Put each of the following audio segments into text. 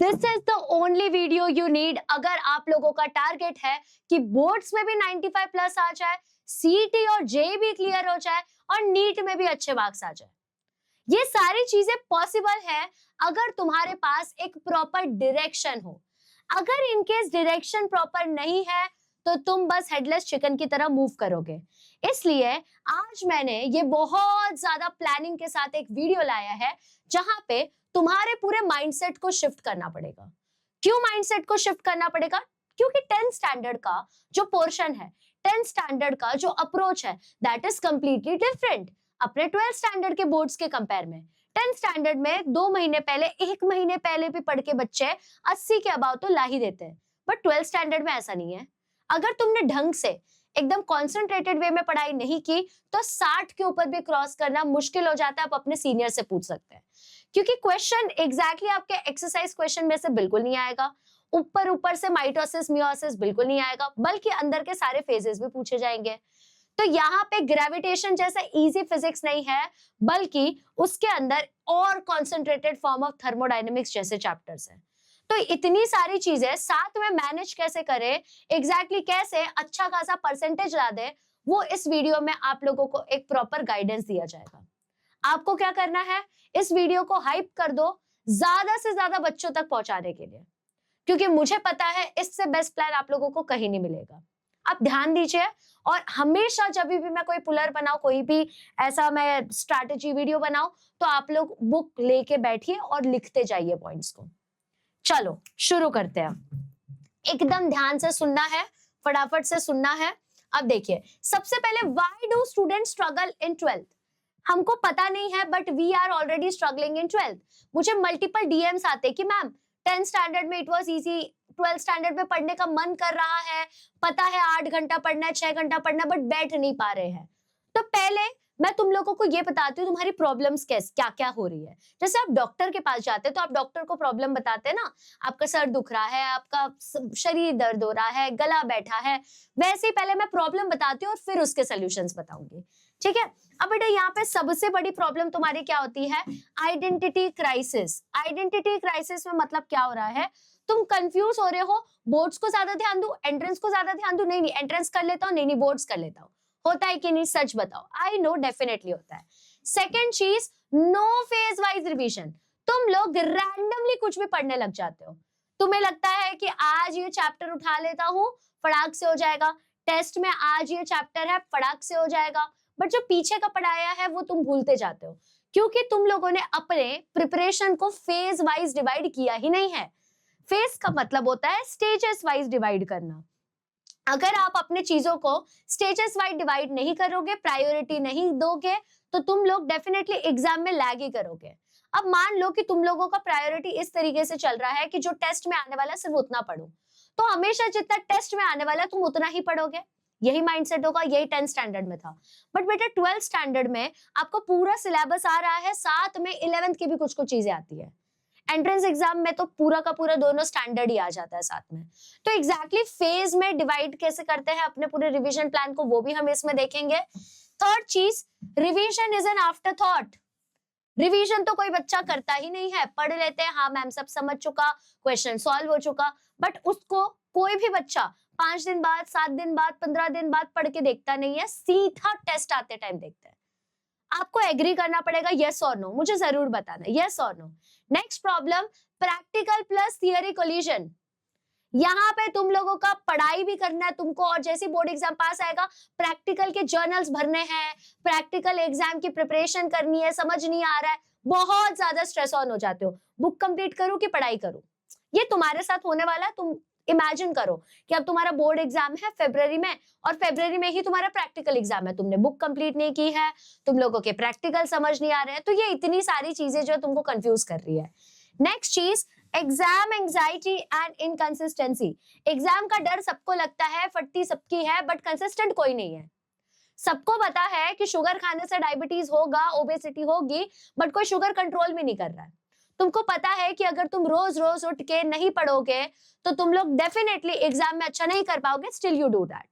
This is the only video you need अगर आप लोगों का टारगेट है कि बोर्ड्स में भी 95 प्लस आ जाए, सीईटी और जेईई भी क्लियर हो जाए और नीट में भी अच्छे मार्क्स आ जाए। ये सारी चीजें पॉसिबल है अगर तुम्हारे पास एक प्रॉपर डायरेक्शन हो। अगर इनकेस डायरेक्शन प्रॉपर नहीं है तो तुम बस हेडलेस चिकन की तरह मूव करोगे। इसलिए आज मैंने ये बहुत ज्यादा प्लानिंग के साथ एक वीडियो लाया है जहां पे तुम्हारे पूरे माइंडसेट को शिफ्ट करना पड़ेगा। क्यों माइंडसेट को शिफ्ट करना पड़ेगा? क्योंकि 10th स्टैंडर्ड का जो पोर्शन है, 10th स्टैंडर्ड का जो अप्रोच है, दैट इज कंप्लीटली डिफरेंट अपने 12th स्टैंडर्ड के बोर्ड्स के कंपेयर में। 10th स्टैंडर्ड में 2 महीने पहले, 1 महीने पहले भी पढ़ के बच्चे 80 के अबाव तो ला ही देते हैं, बट 12th स्टैंडर्ड में ऐसा नहीं है। अगर तुमने ढंग से एकदम कॉन्सेंट्रेटेड वे में पढ़ाई नहीं की तो 60 के ऊपर भी क्रॉस करना मुश्किल हो जाता है। आप अपने सीनियर से पूछ सकते हैं, क्योंकि क्वेश्चन एग्जैक्टली आपके एक्सरसाइज क्वेश्चन में से बिल्कुल नहीं आएगा। ऊपर ऊपर से माइटोसिस मियोसिस बिल्कुल नहीं आएगा, बल्कि अंदर के सारे फेजेस भी पूछे जाएंगे। तो यहाँ पे ग्रेविटेशन जैसा इजी फिजिक्स नहीं है, बल्कि उसके अंदर और कॉन्सेंट्रेटेड फॉर्म ऑफ थर्मोडायनेमिक्स जैसे चैप्टर्स हैं। तो इतनी सारी चीजें साथ में मैनेज कैसे करें, एग्जैक्टली कैसे अच्छा खासा परसेंटेज ला दे, वो इस वीडियो में आप लोगों को एक प्रॉपर गाइडेंस दिया जाएगा। आपको क्या करना है, इस वीडियो को हाइप कर दो ज्यादा से ज्यादा बच्चों तक पहुंचाने के लिए, क्योंकि मुझे पता है इससे बेस्ट प्लान आप लोगों को कहीं नहीं मिलेगा। आप ध्यान दीजिए, और हमेशा जब भी मैं कोई पुलर बनाऊं, कोई भी ऐसा मैं स्ट्रैटेजी वीडियो बनाऊं, तो आप लोग बुक लेके बैठिए और लिखते जाइए पॉइंट्स को। चलो शुरू करते हैं। एकदम ध्यान से सुनना है, फटाफट से सुनना है। अब देखिए, सबसे पहले why do student struggle in 12th? हमको पता नहीं है, but we are already struggling in 12th। मुझे मल्टीपल डीएम्स आते कि मैम 10th स्टैंडर्ड में it was easy, 12th standard में पढ़ने का मन कर रहा है, पता है 8 घंटा पढ़ना है, 6 घंटा पढ़ना है, बट बैठ नहीं पा रहे हैं। तो पहले मैं तुम लोगों को ये बताती हूँ तुम्हारी प्रॉब्लम्स क्या क्या हो रही है। जैसे आप डॉक्टर के पास जाते हैं तो आप डॉक्टर को प्रॉब्लम बताते हैं ना, आपका सर दुख रहा है, आपका शरीर दर्द हो रहा है, गला बैठा है, वैसे ही पहले मैं प्रॉब्लम बताती हूँ और फिर उसके सोल्यूशंस बताऊंगी। ठीक है? अब बेटा यहाँ पे सबसे बड़ी प्रॉब्लम तुम्हारी क्या होती है? Identity crisis. आइडेंटिटी क्राइसिस में मतलब क्या हो रहा है, तुम कंफ्यूज हो रहे हो, बोर्ड्स को ज्यादा ध्यान दूं, एंट्रेंस को ज्यादा ध्यान दूं, नहीं एंट्रेंस कर लेता हूं, नहीं बोर्ड्स कर लेता हूं। होता है कि नहीं, सच बताओ। आई नो डेफिनेटली होता है। सेकेंड चीज, नो फेज वाइज रिवीजन। तुम लोग रैंडमली कुछ भी पढ़ने लग जाते हो। तुम्हें लगता है कि आज ये चैप्टर उठा लेता हूं, फटाक से हो जाएगा, टेस्ट में आज ये चैप्टर है, फटाक से हो जाएगा, बट जो पीछे का पढ़ाया है वो तुम भूलते जाते हो, क्योंकि तुम लोगों ने अपने प्रिपरेशन को फेज वाइज डिवाइड किया ही नहीं है। फेज का मतलब होता है स्टेजेस वाइज डिवाइड करना। अगर आप अपने चीजों को स्टेजेस वाइज डिवाइड नहीं करोगे, प्रायोरिटी नहीं दोगे, तो तुम लोग डेफिनेटली एग्जाम में लैग ही करोगे। अब मान लो कि तुम लोगों का प्रायोरिटी इस तरीके से चल रहा है कि जो टेस्ट में आने वाला है सिर्फ उतना पढ़ो, तो हमेशा जितना टेस्ट में आने वाला है तुम उतना ही पढ़ोगे। यही माइंडसेट होगा, यही 10th स्टैंडर्ड में था। बट बेटा 12th स्टैंडर्ड में आपको पूरा सिलेबस आ रहा है, साथ में 11th की भी कुछ कुछ चीजें आती है। एंट्रेंस एग्जाम में तो पूरा का पूरा दोनों स्टैंडर्ड ही आ जाता है साथ में। तो एग्जैक्टली फेज में डिवाइड कैसे करते हैं अपने पूरे रिवीजन प्लान को, वो भी हम इसमें देखेंगे। थर्ड चीज, revision is an after thought. Revision तो कोई बच्चा करता ही नहीं है, पढ़ लेते हैं, हाँ मैम सब समझ चुका, क्वेश्चन सॉल्व हो चुका, बट उसको कोई भी बच्चा 5 दिन बाद, 7 दिन बाद, 15 दिन बाद पढ़ के देखता नहीं है, सीधा टेस्ट आते टाइम देखते हैं। आपको एग्री करना पड़ेगा, यस और नो, मुझे जरूर बताना यस और no. Next problem, practical plus theory collision. यहाँ पे तुम लोगों का पढ़ाई भी करना है तुमको, और जैसे बोर्ड एग्जाम पास आएगा प्रैक्टिकल के जर्नल्स भरने हैं, प्रैक्टिकल एग्जाम की प्रिपरेशन करनी है, समझ नहीं आ रहा है, बहुत ज्यादा स्ट्रेस ऑन हो जाते हो, बुक कंप्लीट करूं कि पढ़ाई करूं। ये तुम्हारे साथ होने वाला है। तुम इमेजिन करो कि अब तुम्हारा बोर्ड एग्जाम है फरवरी में, और फरवरी में ही तुम्हारा प्रैक्टिकल एग्जाम है, तुमने बुक कंप्लीट नहीं की है, तुम लोगों के प्रैक्टिकल समझ नहीं आ रहे हैं, तो ये इतनी सारी चीजें जो तुमको कंफ्यूज कर रही है। नेक्स्ट चीज, exam anxiety and inconsistency. Exam का डर सबको लगता है, फटती सबकी है, बट कंसिस्टेंट कोई नहीं है। सबको पता है कि शुगर खाने से डायबिटीज होगा, ओबेसिटी होगी, बट कोई शुगर कंट्रोल भी नहीं कर रहा है। तुमको पता है कि अगर तुम रोज रोज उठ के नहीं पढ़ोगे तो तुम लोग डेफिनेटली एग्जाम में अच्छा नहीं कर पाओगे, स्टिल यू डू दैट।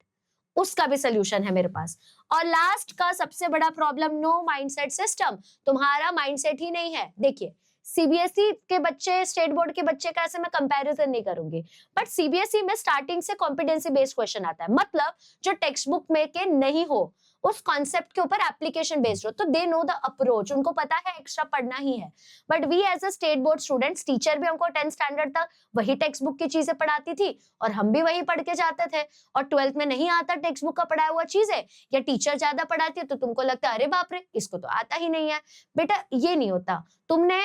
उसका भी सोल्यूशन है मेरे पास। और लास्ट का सबसे बड़ा प्रॉब्लम, नो माइंडसेट सिस्टम। तुम्हारा माइंडसेट ही नहीं है। देखिए, सीबीएसई के बच्चे, स्टेट बोर्ड के बच्चे का ऐसे मैं कंपैरिजन नहीं करूंगी, बट सीबीएसई में स्टार्टिंग से कॉम्पिटेंसी बेस्ड क्वेश्चन आता है, मतलब जो टेक्स्ट बुक में के नहीं हो, उस कॉन्सेप्ट के ऊपर एप्लीकेशन बेस्ड हो, तो दे नो द अप्रोच, उनको पता है एक्स्ट्रा पढ़ना ही है। But we as a state board students, teacher भी हमको 10th स्टैंडर्ड तक वही टेक्स्ट बुक की चीजें पढ़ाती थी और हम भी वही पढ़ के जाते थे, और 12th में नहीं आता टेक्स्ट बुक का पढ़ाया हुआ चीजें, या टीचर ज्यादा पढ़ाती है तो तुमको लगता है अरे बाप रे इसको तो आता ही नहीं है। बेटा ये नहीं होता, तुमने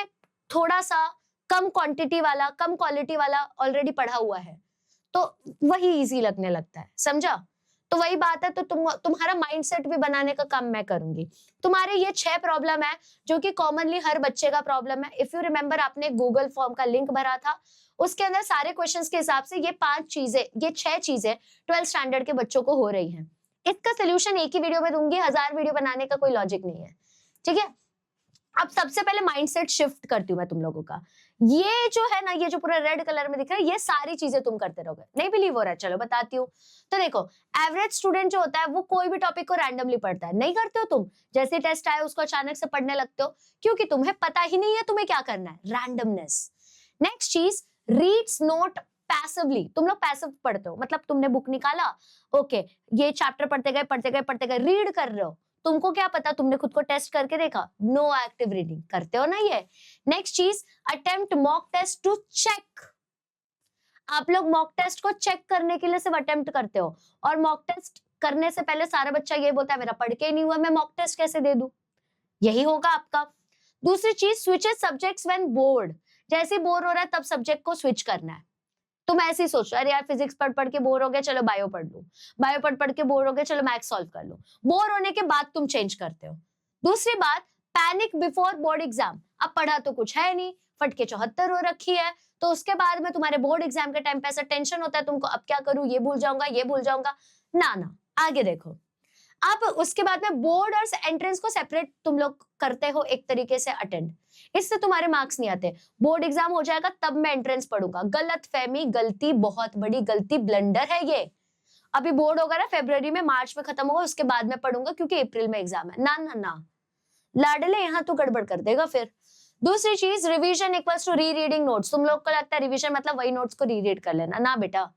थोड़ा सा कम क्वांटिटी वाला, कम क्वालिटी वाला ऑलरेडी पढ़ा हुआ है, तो वही इजी लगने लगता है, समझा? तो वही बात है, तो तुम्हारा माइंडसेट भी बनाने का काम मैं करूंगी। तुम्हारे ये 6 प्रॉब्लम है जो कि कॉमनली हर बच्चे का प्रॉब्लम है। इफ यू रिमेंबर, आपने गूगल फॉर्म का लिंक भरा था, उसके अंदर सारे क्वेश्चंस के हिसाब से ये 5 चीजें, ये 6 चीजें 12th स्टैंडर्ड के बच्चों को हो रही हैं। इसका सोल्यूशन एक ही वीडियो में दूंगी, 1000 वीडियो बनाने का कोई लॉजिक नहीं है, ठीक है? अब सबसे पहले माइंडसेट शिफ्ट करती हूँ मैं तुम लोगों का। ये जो है ना, ये जो पूरा रेड कलर में दिख रहा है, ये सारी चीजें तुम करते रहोगे। नहीं बिलीव हो रहा है? चलो बताती हूँ। तो देखो, एवरेज स्टूडेंट जो होता है वो कोई भी टॉपिक को रैंडमली पढ़ता है, नहीं करते हो तुम? जैसे टेस्ट आए उसको अचानक से पढ़ने लगते हो, क्योंकि तुम्हें पता ही नहीं है तुम्हें क्या करना है, रैंडमनेस। नेक्स्ट चीज, रीड्स नोट पैसिवली। तुम लोग पैसिव पढ़ते हो, मतलब तुमने बुक निकाला, ओके, ये चैप्टर पढ़ते गए पढ़ते गए पढ़ते गए, रीड कर रहे हो, तुमको क्या पता, तुमने खुद को टेस्ट करके देखा? नो एक्टिव रीडिंग, करते हो ना ये। नेक्स्ट चीज, attempt mock test to check. आप लोग मॉक टेस्ट को चेक करने के लिए सिर्फ अटेम्प्ट करते हो, और मॉक टेस्ट करने से पहले सारा बच्चा ये बोलता है मेरा पढ़ के नहीं हुआ, मैं मॉक टेस्ट कैसे दे दूं? यही होगा आपका। दूसरी चीज, स्विचेस सब्जेक्ट्स व्हेन बोर्ड। जैसे बोर हो रहा है तब सब्जेक्ट को स्विच करना है। तुम ऐसे ही सोचो, अरे यार फिजिक्स पढ़ पढ़ के बोर हो गया, चलो बायो पढ़ लूं, बायो पढ़ पढ़ के बोर हो गया, चलो मैथ्स सॉल्व कर लूं। बोर होने के बाद तुम चेंज करते हो। दूसरी बात, पैनिक बिफोर बोर्ड एग्जाम। अब पढ़ा तो कुछ है नहीं, फटके 74 हो रखी है, तो उसके बाद में तुम्हारे बोर्ड एग्जाम के टाइम पे ऐसा टेंशन होता है तुमको, अब क्या करूं, ये भूल जाऊंगा, ये भूल जाऊंगा। ना ना, आगे देखो। अब उसके बाद में बोर्ड और एंट्रेंस को सेपरेट तुम लोग करते हो एक तरीके से अटेंड, इससे तुम्हारे मार्क्स नहीं आते। बोर्ड एग्जाम हो जाएगा तब मैं एंट्रेंस पढ़ूंगा। गलत फहमी, गलती, बहुत बड़ी गलती, ब्लंडर है ये। अभी बोर्ड होगा ना फरवरी में, मार्च में खत्म होगा, उसके बाद में पढ़ूंगा क्योंकि अप्रैल में एग्जाम है। ना ना ना, लाडले यहाँ तो गड़बड़ कर देगा फिर। दूसरी चीज, revision equals to rereading notes. तुम लोग को लगता है रिवीजन मतलब वही नोट्स को री रीड कर लेना, ना बेटा,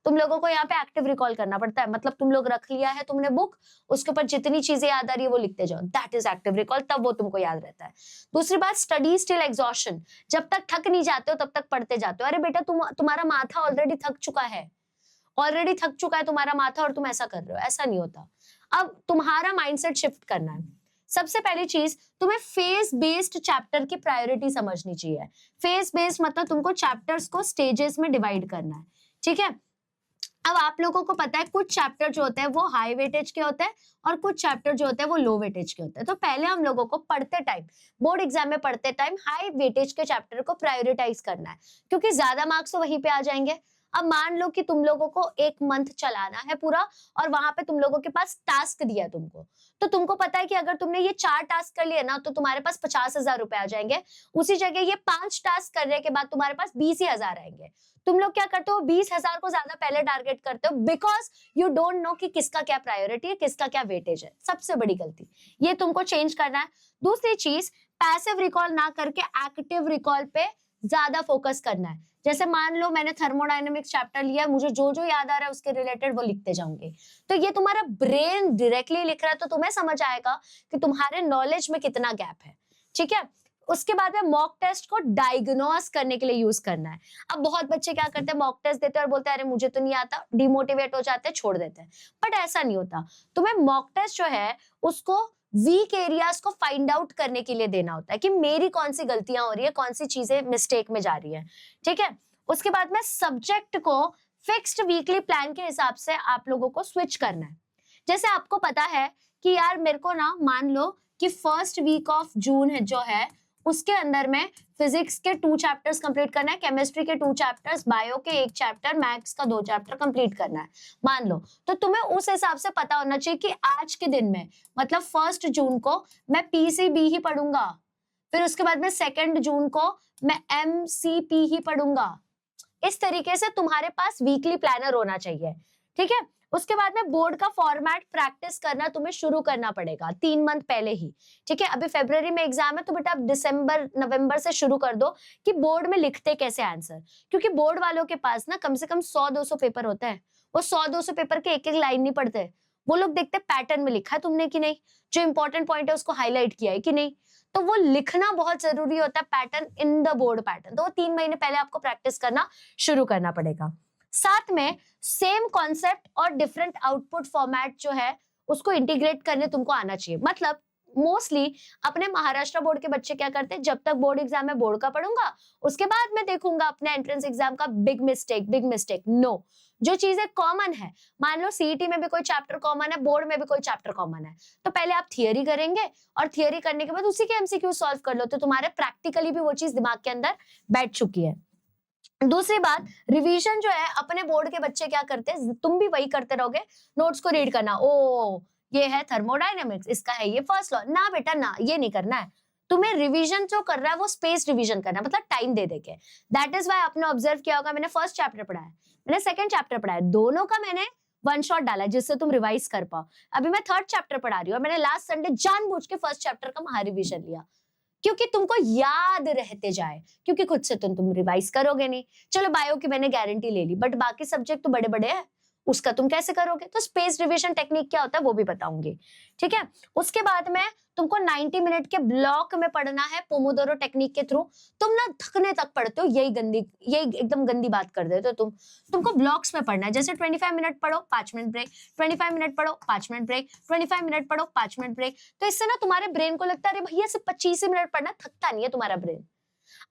तुम लोगों को यहाँ पे एक्टिव रिकॉल करना पड़ता है। मतलब तुम लोग रख लिया है तुमने बुक, उसके ऊपर जितनी चीजें याद आ रही है वो लिखते जाओ, दैट इज एक्टिव रिकॉल, तब वो तुमको याद रहता है। दूसरी बात, स्टडी स्टिल एग्जॉशन। जब तक थक नहीं जाते हो तब तक पढ़ते जाते हो। अरे बेटा तुम्हारा माथा ऑलरेडी थक चुका है, ऑलरेडी थक चुका है तुम्हारा माथा, और तुम ऐसा कर रहे हो, ऐसा नहीं होता। अब तुम्हारा माइंडसेट शिफ्ट करना है। सबसे पहली चीज, तुम्हें फेज बेस्ड चैप्टर की प्रायोरिटी समझनी चाहिए। फेज बेस्ड मतलब तुमको चैप्टर्स को स्टेजेस में डिवाइड करना है, ठीक है? अब आप लोगों को पता है कुछ चैप्टर जो होते हैं वो हाई वेटेज के होते हैं और कुछ चैप्टर जो होते हैं वो लो वेटेज के होते हैं। तो पहले हम लोगों को पढ़ते टाइम, बोर्ड एग्जाम में पढ़ते टाइम हाई वेटेज के चैप्टर को प्रायोरिटाइज करना है, क्योंकि ज्यादा मार्क्स तो वहीं पे आ जाएंगे। अब मान लो कि तुम लोगों को 1 मंथ चलाना है पूरा, और वहां पे तुम लोगों के पास टास्क दिया तुमको, तो तुमको पता है कि अगर तुमने ये 4 टास्क कर लिए ना तो तुम्हारे पास 50,000 रुपए आ जाएंगे। उसी जगह ये 5 टास्क करने के बाद तुम्हारे पास 20,000 आएंगे। तुम लोग क्या करते हो, 20,000 को ज्यादा पहले टारगेट करते हो, बिकॉज यू डोंट नो कि किसका क्या प्रायोरिटी है, किसका क्या वेटेज है। सबसे बड़ी गलती ये तुमको चेंज करना है। दूसरी चीज, पैसिव रिकॉल ना करके एक्टिव रिकॉल पे ज्यादा फोकस करना है। जैसे मान लो मैंने थर्मोडायनेमिक्स चैप्टर लिया, मुझे जो जो याद आ रहा है उसके रिलेटेड वो लिखते जाऊंगी, तो ये तुम्हारा ब्रेन डायरेक्टली लिख रहा है, तो तुम्हें समझ आएगा कि तुम्हारे नॉलेज में कितना गैप है, ठीक है? उसके बाद में मॉक टेस्ट को डायग्नोस करने के लिए यूज करना है। अब बहुत बच्चे क्या करते हैं, मॉक टेस्ट देते हैं और बोलते हैं अरे मुझे तो नहीं आता, डिमोटिवेट हो जाते हैं, छोड़ देते हैं। बट ऐसा नहीं होता, तुम्हें मॉक टेस्ट जो है उसको वीक एरियाज को फाइंड आउट करने के लिए देना होता है कि मेरी कौन सी गलतियां हो रही है, कौन सी चीजें मिस्टेक में जा रही है, ठीक है? उसके बाद में सब्जेक्ट को फिक्स्ड वीकली प्लान के हिसाब से आप लोगों को स्विच करना है। जैसे आपको पता है कि यार मेरे को ना, मान लो कि फर्स्ट वीक ऑफ जून है जो है, उसके अंदर में फिजिक्स के 2 चैप्टर्स कंप्लीट करना है, केमिस्ट्री के 2 चैप्टर्स, बायो के 1 चैप्टर, मैथ्स का 2 चैप्टर कंप्लीट करना है, मान लो। तो तुम्हें उस हिसाब से पता होना चाहिए कि आज के दिन में, मतलब 1 जून को मैं पीसीबी ही पढ़ूंगा, फिर उसके बाद में 2 जून को मैं एमसीपी ही पढ़ूंगा। इस तरीके से तुम्हारे पास वीकली प्लानर होना चाहिए, ठीक है? उसके बाद में बोर्ड का फॉर्मेट प्रैक्टिस करना तुम्हें शुरू करना पड़ेगा 3 मंथ पहले ही। ठीक है, अभी फरवरी में एग्जाम है तो बेटा आप दिसंबर नवंबर से शुरू कर दो कि बोर्ड में लिखते कैसे आंसर, क्योंकि बोर्ड वालों के पास ना कम से कम 100-200 पेपर होते हैं। वो 100-200 पेपर के एक एक लाइन नहीं पढ़ते, वो लोग देखते पैटर्न में लिखा है तुमने कि नहीं, जो इंपॉर्टेंट पॉइंट है उसको हाईलाइट किया है कि नहीं। तो वो लिखना बहुत जरूरी होता है, pattern in the board pattern. तो 3 महीने पहले आपको प्रैक्टिस करना शुरू करना पड़ेगा। साथ में सेम कॉन्सेप्ट और डिफरेंट आउटपुट फॉर्मेट जो है उसको इंटीग्रेट करने तुमको आना चाहिए। मतलब मोस्टली अपने महाराष्ट्र बोर्ड के बच्चे क्या करते हैं, जब तक बोर्ड एग्जाम में बोर्ड का पढ़ूंगा उसके बाद मैं देखूंगा अपने एंट्रेंस एग्जाम का। Big mistake no. जो चीजें कॉमन है, मान लो सीईटी में भी कोई चैप्टर कॉमन है, बोर्ड में भी कोई चैप्टर कॉमन है, तो पहले आप थियरी करेंगे और थियरी करने के बाद उसी के एमसीक्यू सॉल्व कर लो, तो तुम्हारे प्रैक्टिकली भी वो चीज दिमाग के अंदर बैठ चुकी है। दूसरी बात, रिवीजन जो है अपने बोर्ड के बच्चे क्या करते हैं, तुम भी वही करते रहोगे, नोट्स को रीड करना, ओ ये है थर्मोडायनेमिक्स, इसका है ये फर्स्ट लॉ, ना बेटा ना, ये नहीं करना है। तुम्हें रिवीजन जो कर रहा है वो स्पेस रिवीजन करना है, मतलब टाइम दे देके। दैट इज व्हाई आपने ऑब्जर्व किया होगा, मैंने फर्स्ट चैप्टर पढ़ा है, मैंने सेकंड चैप्टर पढ़ा है, दोनों का मैंने वन शॉट डाला जिससे तुम रिवाइज कर पाओ। अभी मैं थर्ड चैप्टर पढ़ा रही हूँ और मैंने लास्ट संडे जानबूझ के फर्स्ट चैप्टर का महा रिवीजन लिया, क्योंकि तुमको याद रहते जाए, क्योंकि खुद से तुम रिवाइज करोगे नहीं। चलो बायो की मैंने गारंटी ले ली, बट बाकी सब्जेक्ट तो बड़े बड़े हैं, उसका तुम कैसे करोगे। तो स्पेस रिवीजन टेक्निक क्या होता है वो भी बताऊंगी। ठीक है, उसके बाद में तुमको 90 मिनट के ब्लॉक में पढ़ना है पोमोडोरो टेक्निक के थ्रू। तुम ना थकने तक पढ़ते हो, यही एकदम गंदी बात कर देते हो तुमको ब्लॉक्स में पढ़ना है। जैसे 25 मिनट पढ़ो 5 मिनट ब्रेक, 25 मिनट पढ़ो 5 मिनट ब्रेक, 25 मिनट पढ़ो 5 मिनट ब्रेक। तो इससे ना तुम्हारे ब्रेन को लगता है अरे भैया सिर्फ 25 मिनट पढ़ना, थकता नहीं है तुम्हारा ब्रेन।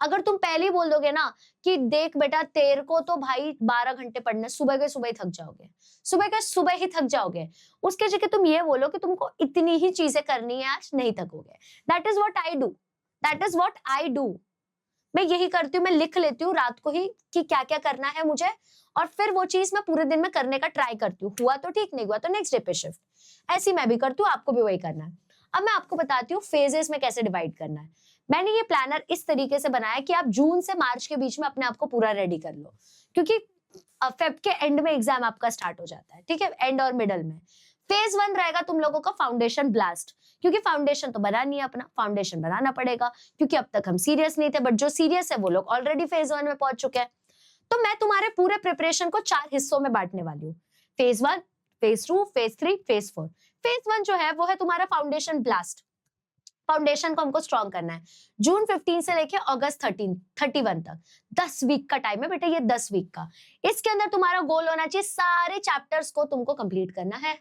अगर तुम पहले ही बोल दोगे ना कि देख बेटा तेरे को तो भाई 12 घंटे पढ़ना, सुबह के सुबह ही थक जाओगे, सुबह के सुबह ही थक जाओगे। उसके जगह तुम ये बोलो कि तुमको इतनी ही चीजें करनी है, आज नहीं थकोगे। That is what I do, that is what I do. मैं यही करती हूँ, मैं लिख लेती हूँ रात को ही कि क्या क्या करना है मुझे, और फिर वो चीज मैं पूरे दिन में करने का ट्राई करती हूँ। हुआ तो ठीक, नहीं हुआ तो नेक्स्ट डे पे शिफ्ट। ऐसी मैं भी करती हूँ, आपको भी वही करना है। अब मैं आपको बताती हूँ फेजेस में कैसे डिवाइड करना है। मैंने ये प्लानर इस तरीके से बनाया कि आप जून से मार्च के बीच में अपने आप को पूरा रेडी कर लो, क्योंकि फेब के एंड में एग्जाम आपका स्टार्ट हो जाता है। ठीक है, एंड और मिडल में। फेज 1 रहेगा तुम लोगों का फाउंडेशन ब्लास्ट, क्योंकि फाउंडेशन तो बना नहीं है अपना, फाउंडेशन बनाना पड़ेगा, क्योंकि अब तक हम सीरियस नहीं थे, बट जो सीरियस है वो लोग ऑलरेडी फेज 1 में पहुंच चुके हैं। तो मैं तुम्हारे पूरे प्रिपरेशन को 4 हिस्सों में बांटने वाली हूँ, phase 1, phase 2, phase 3, phase 4। Phase 1 जो है वो है तुम्हारा फाउंडेशन ब्लास्ट। फाउंडेशन को हमको स्ट्रॉन्ग करना है। जून 15 से लेके अगस्त 31 तक 10 वीक का टाइम है बेटा, ये 10 वीक का। इसके अंदर तुम्हारा गोल होना चाहिए सारे चैप्टर्स को तुमको कंप्लीट करना है,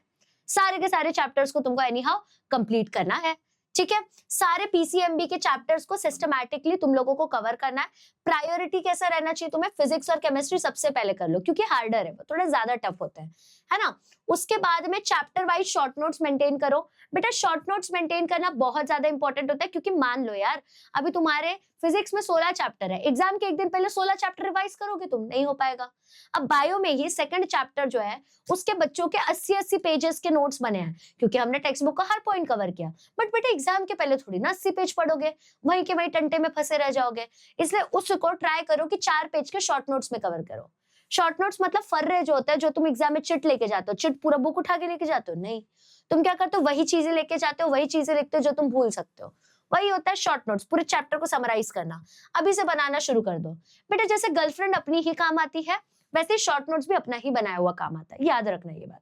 सारे के सारे चैप्टर्स को तुमको एनी हाउ कंप्लीट करना है। ठीक है, सारे पीसीएमबी के चैप्टर्स को सिस्टमैटिकली तुम लोगों को कवर करना है। प्रायोरिटी कैसा रहना चाहिए तुम्हें, फिजिक्स और केमिस्ट्री सबसे पहले कर लो, क्योंकि हार्डर है, वो थोड़ा ज्यादा टफ होता है ना। उसके बाद में chapter wise short notes maintain करो। बेटा शॉर्ट नोट्स मेंटेन करना बहुत ज्यादा इंपॉर्टेंट होता है, क्योंकि मान लो यार अभी तुम्हारे फिजिक्स में 16 चैप्टर है, एग्जाम के एक दिन पहले 16 चैप्टर रिवाइज करोगे तुम, नहीं हो पाएगा। अब बायो में ही सेकंड चैप्टर जो है उसके बच्चों के 80-80 पेजेस के नोट्स बने हैं, क्योंकि हमने टेक्स्ट बुक का हर पॉइंट कवर किया। बट बेटा एग्जाम के पहले थोड़ी ना 80 पेज पढ़ोगे, वहीं के वहीं टंटे में फंसे रह जाओगे। इसलिए उसको ट्राई करो कि 4 पेज के शॉर्ट नोट्स में कवर करो। शॉर्ट नोट्स मतलब फर्रे जो होता है, जो तुम एग्जाम में चिट लेके जाते हो, चिट पूरा बुक उठा के लेके जाते हो, नहीं, तुम क्या करते हो वही चीजें लेके जाते हो, वही चीजें लिखते हो जो तुम भूल सकते हो, वही होता है शॉर्ट नोट्स। पूरे चैप्टर को समराइज करना अभी से बनाना शुरू कर दो बेटा। जैसे गर्लफ्रेंड अपनी ही काम आती है, वैसे शॉर्ट नोट्स भी अपना ही बनाया हुआ काम आता है, याद रखना ये बात।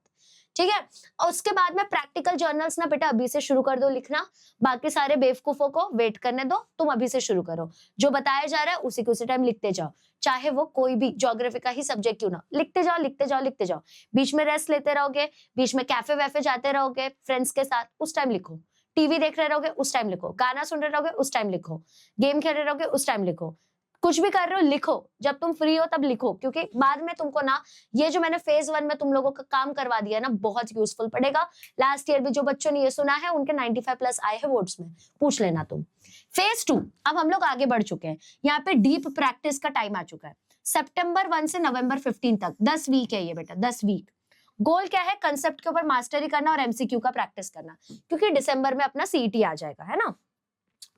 ठीक है, और उसके बाद में प्रैक्टिकल जर्नल्स ना बेटा अभी से शुरू कर दो लिखना। बाकी सारे बेवकूफों को वेट करने दो, तुम अभी से शुरू करो। जो बताया जा रहा है उसी के उसी टाइम लिखते जाओ, चाहे वो कोई भी ज्योग्राफी का ही सब्जेक्ट क्यों ना, लिखते जाओ लिखते जाओ लिखते जाओ। बीच में रेस्ट लेते रहोगे, बीच में कैफे वैफे जाते रहोगे फ्रेंड्स के साथ, उस टाइम लिखो। टीवी देख रहे रहोगे उस टाइम लिखो, गाना सुन रहे रहोगे उस टाइम लिखो, गेम खेल रहे रहोगे उस टाइम लिखो, कुछ भी कर रहे हो लिखो, जब तुम फ्री हो तब लिखो, क्योंकि बाद में तुमको ना ये जो मैंने फेज 1 में तुम लोगों का काम करवा दिया ना बहुत यूजफुल पड़ेगा। लास्ट ईयर भी जो बच्चों ने ये सुना है उनके 95 प्लस आए हैं वोट्स में, पूछ लेना तुम। फेज 2 अब हम लोग आगे बढ़ चुके हैं, यहाँ पे डीप प्रैक्टिस का टाइम आ चुका है। सितंबर 1 से नवंबर 15 तक 10 वीक है ये बेटा, 10 वीक। गोल क्या है, कंसेप्ट के ऊपर मास्टरी करना और एमसीक्यू का प्रैक्टिस करना, क्योंकि दिसंबर में अपना सीईटी आ जाएगा, है ना।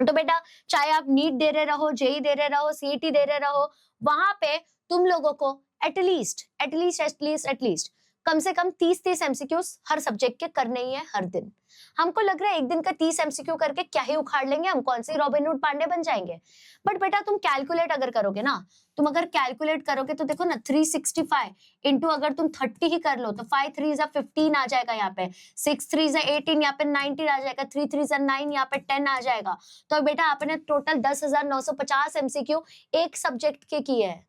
तो बेटा चाहे आप नीट दे रहे रहो, जेई दे रहे रहो, सीईटी दे रहे रहो, वहां पे तुम लोगों को एटलीस्ट कम से कम 30-30 एमसीक्यूज हर सब्जेक्ट के करने ही है हर दिन। हमको लग रहा है एक दिन का 30 एमसीक्यू करके क्या ही उखाड़ लेंगे हम, कौन सी रॉबिनहुड पांडे बन जाएंगे। बट बेटा तुम कैलकुलेट अगर करोगे ना, तुम अगर कैलकुलेट करोगे तो देखो ना 365 इंटू अगर तुम 30 ही कर लो तो 5 3 15 आ जाएगा यहाँ पे, 6 3 18 यहाँ पे 19 आ जाएगा, 3 3 9 यहाँ पे 10 आ जाएगा। तो बेटा आपने टोटल 10,950 एमसीक्यू एक सब्जेक्ट के किए हैं।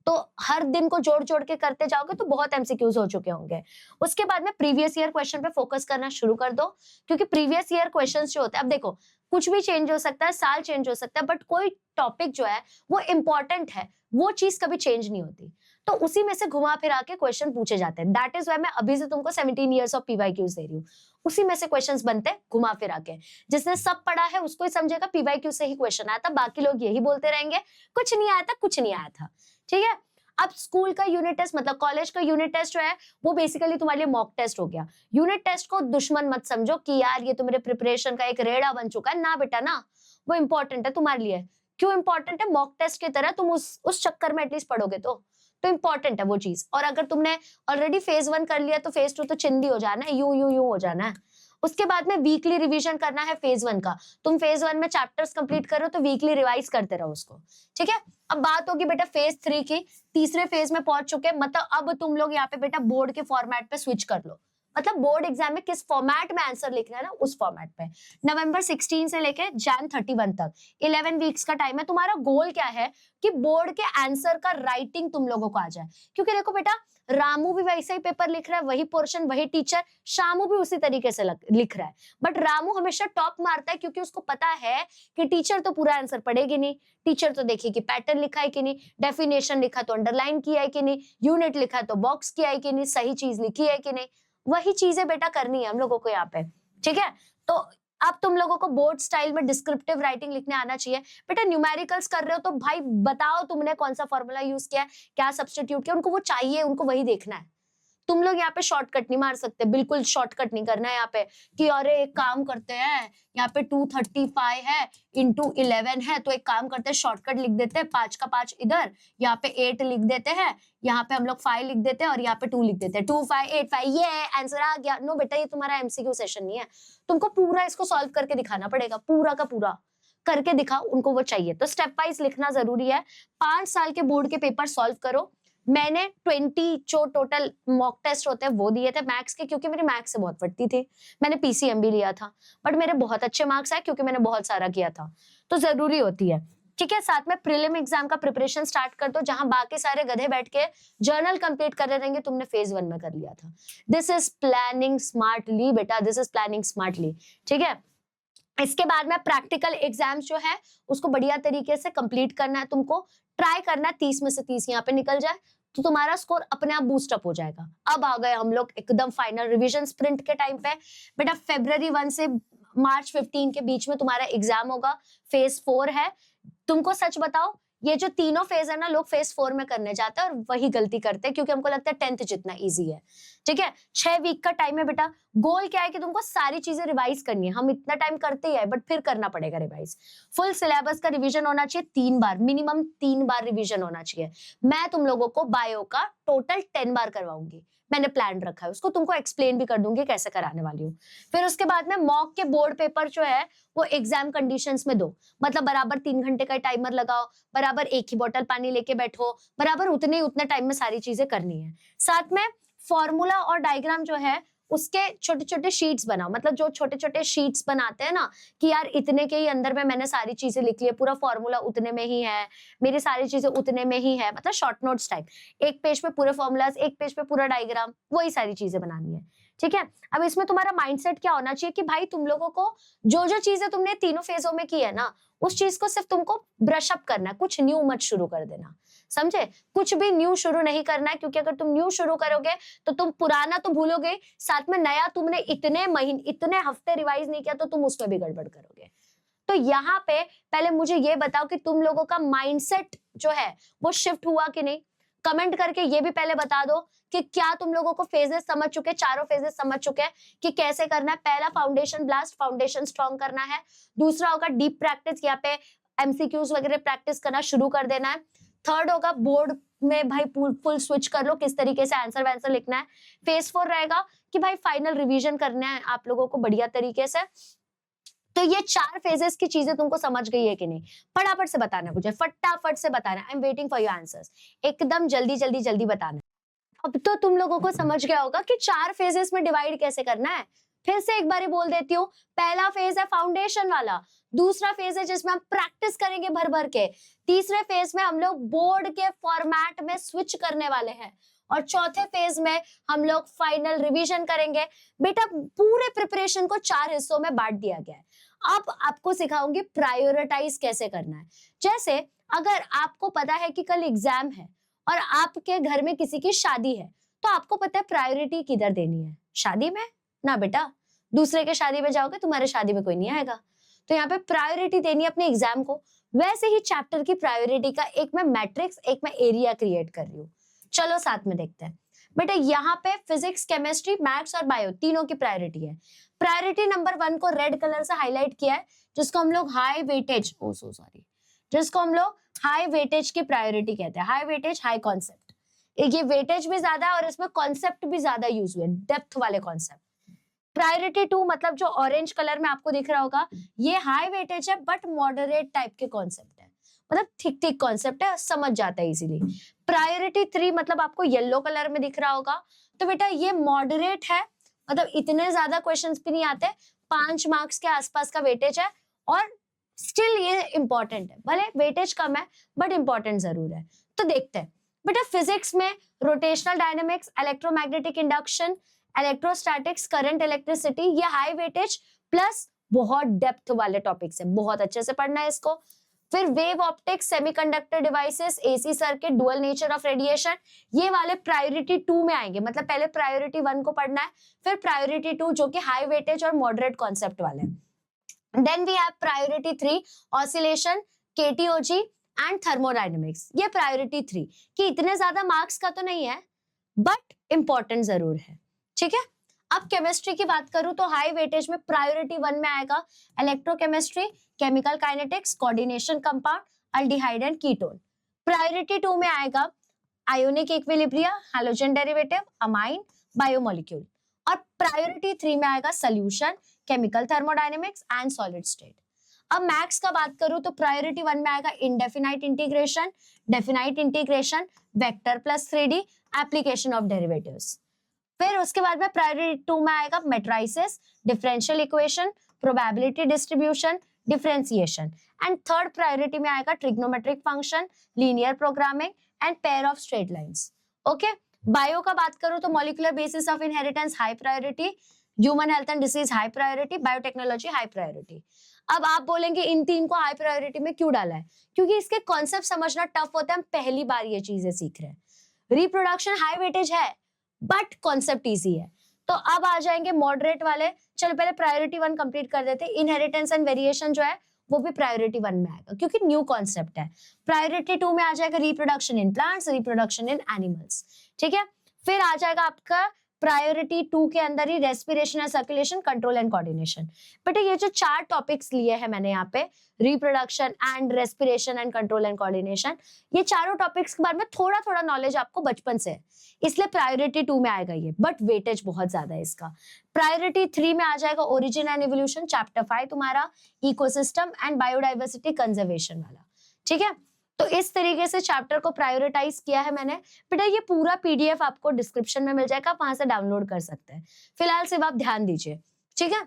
तो हर दिन को जोड़ जोड़ के करते जाओगे तो बहुत एमसीक्यूज हो चुके होंगे। उसके बाद में प्रीवियस ईयर क्वेश्चन पे फोकस करना शुरू कर दो, क्योंकि प्रीवियस ईयर क्वेश्चंस जो होते हैं, अब देखो कुछ भी चेंज हो सकता है, साल चेंज हो सकता है, बट कोई टॉपिक जो है वो इंपॉर्टेंट है, वो चीज कभी चेंज नहीं होती। तो उसी में से घुमा फिरा के क्वेश्चन पूछे जाते हैं। दैट इज व्हाई मैं अभी से तुमको 17 इयर्स ऑफ पीवाईक्यूज दे रही हूँ। उसी में से क्वेश्चंस बनते घुमा फिरा के। जिसने सब पढ़ा है उसको ही समझेगा पीवाईक्यू से ही क्वेश्चन आया था, बाकी लोग यही बोलते रहेंगे कुछ नहीं आया था, कुछ नहीं आया था। ठीक है। अब स्कूल का यूनिट टेस्ट मतलब कॉलेज का यूनिट टेस्ट जो है वो बेसिकली तुम्हारे लिए मॉक टेस्ट हो गया। यूनिट टेस्ट को दुश्मन मत समझो कि यार ये तो मेरे प्रिपरेशन का एक रेड़ा बन चुका है, ना बेटा ना, वो इंपॉर्टेंट है तुम्हारे लिए। क्यों इंपॉर्टेंट है? मॉक टेस्ट की तरह तुम उस चक्कर में एटलीस्ट पढ़ोगे तो इंपॉर्टेंट है वो चीज। और अगर तुमने ऑलरेडी फेज 1 कर लिया तो फेज 2 तो चिंदी हो जाना है, यूं हो जाना है। उसके बाद में वीकली रिवीजन करना है फेज 1 का। तुम फेज 1 में चैप्टर्स कंप्लीट करो तो वीकली रिवाइज करते रहो उसको। ठीक है। अब बात होगी बेटा फेज 3 की, तीसरे फेज में पहुंच चुके, मतलब अब तुम लोग यहाँ पे बेटा बोर्ड के फॉर्मेट पे स्विच कर लो। मतलब बोर्ड एग्जाम में किस फॉर्मेट में आंसर लिखना है ना, उस फॉर्मेट पे। नवंबर 16 से लेके जैन 31 तक 11 वीक्स का टाइम है। तुम्हारा गोल क्या है कि बोर्ड के आंसर का राइटिंग तुम लोगों को आ जाए। क्योंकि देखो बेटा रामू भी वैसे ही पेपर लिख रहा है, वही पोर्शन वही टीचर, शामू भी उसी तरीके से लिख रहा है, बट रामू हमेशा टॉप मारता है क्योंकि उसको पता है कि टीचर तो पूरा आंसर पढ़ेगी नहीं, टीचर तो देखिए कि पैटर्न लिखा है कि नहीं, डेफिनेशन लिखा तो अंडरलाइन किया है कि नहीं, यूनिट लिखा तो बॉक्स किया है कि नहीं, सही चीज लिखी है कि नहीं। वही चीजें बेटा करनी है हम लोगों को यहाँ पे। ठीक है। तो अब तुम लोगों को बोर्ड स्टाइल में डिस्क्रिप्टिव राइटिंग लिखने आना चाहिए। बेटा न्यूमेरिकल्स कर रहे हो तो भाई बताओ तुमने कौन सा फॉर्मूला यूज किया है, क्या सब्स्टिट्यूट किया, उनको वो चाहिए, उनको वही देखना है। तुम लोग यहाँ पे शॉर्टकट नहीं मार सकते, बिल्कुल शॉर्टकट नहीं करना है यहाँ पे कि अरे एक काम करते हैं यहाँ पे 235 है इंटू 11 है तो एक काम करते हैं शॉर्टकट लिख देते हैं, 5 का 5 इधर, यहाँ पे 8 लिख देते हैं, यहाँ पे हम लोग 5 लिख देते हैं और यहाँ पे 2 लिख देते हैं, 2 5 8 5 ये आंसर आ गया। नो बेटा ये तुम्हारा एमसीक्यू सेशन नहीं है, तुमको पूरा इसको सॉल्व करके दिखाना पड़ेगा, पूरा का पूरा करके दिखाओ, उनको वो चाहिए। तो स्टेप वाइज लिखना जरूरी है। 5 साल के बोर्ड के पेपर सॉल्व करो। मैंने 20 जो टोटल मॉक टेस्ट होते हैं वो दिए थे मैथ्स के, क्योंकि मेरी मैथ्स से बहुत फटती थी। मैंने पीसीएम भी लिया था बट मेरे बहुत अच्छे मार्क्स आए क्योंकि मैंने बहुत सारा किया था, तो जरूरी होती है। ठीक है। साथ में प्रीलिम एग्जाम का प्रिपरेशन स्टार्ट कर दो, जहां बाकी सारे गधे बैठ के जर्नल कंप्लीट कर रहे रहेंगे, तुमने फेज 1 में कर लिया था। दिस इज प्लानिंग स्मार्टली बेटा, दिस इज प्लानिंग स्मार्टली। ठीक है। इसके बाद में प्रैक्टिकल एग्जाम्स जो है उसको बढ़िया तरीके से कंप्लीट करना है तुमको, ट्राई करना है 30 में से 30 यहाँ पे निकल जाए तो तुम्हारा स्कोर अपने आप बूस्ट अप हो जाएगा। अब आ गए हम लोग एकदम फाइनल रिवीजन स्प्रिंट के टाइम पे। बेटा February 1 से March 15 के बीच में तुम्हारा एग्जाम होगा, फेज 4 है। तुमको सच बताओ ये जो तीनों फेज है ना लोग फेज 4 में करने जाते हैं और वही गलती करते हैं, क्योंकि हमको लगता है 10th जितना इजी है। ठीक है। 6 वीक का टाइम है बेटा। गोल क्या है कि तुमको सारी चीजें रिवाइज करनी है। हम इतना टाइम करते ही है बट फिर करना पड़ेगा रिवाइज। फुल सिलेबस का रिवीजन होना चाहिए 3 बार, मिनिमम 3 बार रिवीजन होना चाहिए। मैं तुम लोगों को बायो का टोटल 10 बार करवाऊंगी, मैंने प्लान रखा है, उसको तुमको एक्सप्लेन भी कर दूंगी कैसे कराने वाली हूँ। फिर उसके बाद में मॉक के बोर्ड पेपर जो है वो एग्जाम कंडीशंस में दो, मतलब बराबर 3 घंटे का टाइमर लगाओ, बराबर एक ही बोतल पानी लेके बैठो, बराबर उतने टाइम में सारी चीजें करनी है। साथ में फॉर्मूला और डायग्राम जो है उसके छोटे छोटे शीट्स बनाओ, मतलब जो छोटे छोटे शीट्स बनाते हैं ना कि यार इतने के ही अंदर में मैंने सारी चीजें लिख ली है, पूरा फॉर्मूला उतने में ही है, मेरी सारी चीजें उतने में ही है, मतलब शॉर्ट नोट्स टाइप, एक पेज पे पूरे फॉर्मूलाज, एक पेज पे पूरा डायग्राम, वही सारी चीजें बनानी है। ठीक है। अब इसमें तुम्हारा माइंडसेट क्या होना चाहिए कि भाई तुम लोगों को जो जो चीजें तुमने तीनों फेजों में की है ना उस चीज को सिर्फ तुमको ब्रश अप करना है, कुछ न्यू मत शुरू कर देना, समझे? कुछ भी न्यू शुरू नहीं करना है, क्योंकि अगर तुम न्यू शुरू करोगे तो तुम पुराना तो भूलोगे, साथ में नया तुमने इतने महीने इतने हफ्ते रिवाइज नहीं किया तो तुम उसमें भी गड़बड़ करोगे। तो यहाँ पे पहले मुझे ये बताओ कि तुम लोगों का माइंडसेट जो है वो शिफ्ट हुआ कि नहीं। कमेंट करके ये भी पहले बता दो कि क्या तुम लोगों को फेजेस समझ चुके, चारों फेजेस समझ चुके हैं कि कैसे करना है। पहला फाउंडेशन ब्लास्ट, फाउंडेशन स्ट्रॉन्ग करना है। दूसरा होगा डीप प्रैक्टिस, यहाँ पे एमसीक्यूज वगैरह प्रैक्टिस करना शुरू कर देना है। थर्ड होगा बोर्ड में भाई फुल स्विच कर लो किस तरीके से आंसर वैंसर लिखना है। फेज 4 रहेगा कि भाई फाइनल रिवीजन करना है आप लोगों को बढ़िया तरीके से। तो ये 4 फेजेस की चीजें तुमको समझ गई है कि नहीं? फटाफट से बताना मुझे, फटाफट से बताना। I am waiting for your answers. एकदम जल्दी जल्दी जल्दी बताना। अब तो तुम लोगों को समझ गया होगा कि 4 फेजेस में डिवाइड कैसे करना है। फिर से एक बार बोल देती हूँ, पहला फेज है फाउंडेशन वाला, दूसरा फेज है जिसमें हम प्रैक्टिस करेंगे भर भर के, तीसरे फेज में हम लोग बोर्ड के फॉर्मेट में स्विच करने वाले हैं, और चौथे फेज में हम लोग फाइनल रिवीजन करेंगे। बेटा पूरे प्रिपरेशन को 4 हिस्सों में बांट दिया गया है। अब आपको सिखाऊंगी प्रायोरिटाइज कैसे करना है। जैसे अगर आपको पता है कि कल एग्जाम है और आपके घर में किसी की शादी है, तो आपको पता है प्रायोरिटी किधर देनी है? शादी में ना बेटा, दूसरे के शादी में जाओगे, तुम्हारे शादी में कोई नहीं आएगा। तो यहाँ पे प्रायोरिटी देनी है अपने एग्जाम को। वैसे ही चैप्टर की प्रायोरिटी का एक मैं मैट्रिक्स, एक मैं एरिया क्रिएट कर रही हूँ। चलो साथ में देखते हैं। बेटा यहाँ पे फिजिक्स, केमिस्ट्री, मैथ्स और बायो तीनों की प्रायोरिटी है। प्रायोरिटी नंबर 1 को रेड कलर से हाईलाइट किया है, जिसको हम लोग हाई वेटेज, जिसको हम लोग हाई वेटेज की प्रायोरिटी कहते हैं। High weightage, high concept. ये वेटेज भी ज्यादा है और इसमें कॉन्सेप्ट भी ज्यादा यूज हुए, डेप्थ वाले कॉन्सेप्ट। प्रायोरिटी 2 मतलब जो ऑरेंज कलर में आपको दिख रहा होगा, ये हाई वेटेज है बट मॉडरेट टाइप के कॉन्सेप्ट है, मतलब ठीक ठीक कॉन्सेप्ट है, समझ जाता है इजीली। प्रायोरिटी 3 मतलब आपको येलो कलर में दिख रहा होगा, तो बेटा ये मॉडरेट है, मतलब इतने ज्यादा क्वेश्चंस भी नहीं आते, 5 मार्क्स के आसपास का वेटेज है, और स्टिल ये इंपॉर्टेंट है, भले वेटेज कम है बट इंपॉर्टेंट जरूर है। तो देखते हैं बेटा, फिजिक्स में rotational dynamics, electromagnetic induction, electrostatics, current, electricity, ये हाई वेटेज प्लस बहुत डेप्थ वाले टॉपिक्स है, बहुत अच्छे से पढ़ना है इसको। फिर wave optics, semiconductor devices, AC circuit, dual nature of radiation, ये वाले प्रायोरिटी 2 में आएंगे। मतलब पहले प्रायोरिटी 1 को पढ़ना है, फिर प्रायोरिटी 2 जो कि हाई वेटेज और मॉडरेट कॉन्सेप्ट वाले हैं। Then we have priority 3, oscillation, KTOG and thermodynamics. ये priority 3 कि इतने ज्यादा मार्क्स का तो नहीं है बट इंपॉर्टेंट जरूर है। ठीक है, अब केमिस्ट्री की बात करूं तो हाई वेटेज में प्रायोरिटी 1 में आएगा electrochemistry, chemical kinetics, coordination compound, aldehyde and ketone. Priority 2 में आएगा ionic equilibria, halogen derivative, amine, biomolecule. और प्रायोरिटी 3 में आएगा solution, chemical thermodynamics and solid state. अब मैथ्स का बात करूं तो प्रायोरिटी 1 में आएगा indefinite integration, definite integration, vector plus 3D, application of derivatives. फिर उसके बाद में प्रायोरिटी 2 में आएगा matrices, differential equation, probability distribution, differentiation. And third priority में आएगा trigonometric function, linear programming and pair of straight lines. Okay, bio का बात करूं तो molecular basis of inheritance high priority, human health and disease high priority, biotechnology high priority. अब आप बोलेंगे इन 3 को हाई प्रायोरिटी में क्यों डाला है? क्योंकि इसके कॉन्सेप्ट समझना टफ होता है, हम पहली बार ये चीजें सीख रहे हैं। रिप्रोडक्शन हाई वेटेज है बट कॉन्सेप्ट इजी है। तो अब आ जाएंगे मॉडरेट वाले। चलो पहले प्रायोरिटी 1 कंप्लीट कर देते हैं। इनहेरिटेंस एंड वेरिएशन जो है वो भी प्रायोरिटी 1 में आएगा क्योंकि न्यू कॉन्सेप्ट है। प्रायोरिटी 2 में आ जाएगा reproduction in plants, reproduction in animals. ठीक है, फिर आ जाएगा आपका प्रायोरिटी 2 के अंदर ही respiration and circulation, control and coordination. बेटा ये जो 4 टॉपिक्स लिए हैं मैंने यहाँ पे, reproduction and respiration and control and coordination, ये चारों टॉपिक्स के बारे में थोड़ा थोड़ा नॉलेज आपको बचपन से है, इसलिए प्रायोरिटी 2 में आएगा ये, बट वेटेज बहुत ज्यादा है इसका। प्रायोरिटी 3 में आ जाएगा ओरिजिन एंड इवोल्यूशन, चैप्टर 5 तुम्हारा इकोसिस्टम एंड बायोडाइवर्सिटी कंजर्वेशन वाला। ठीक है, तो इस तरीके से चैप्टर को प्रायोरिटाइज किया है मैंने। बेटा ये पूरा पीडीएफ आपको डिस्क्रिप्शन में मिल जाएगा, आप वहां से डाउनलोड कर सकते हैं। फिलहाल सिर्फ आप ध्यान दीजिए। ठीक है,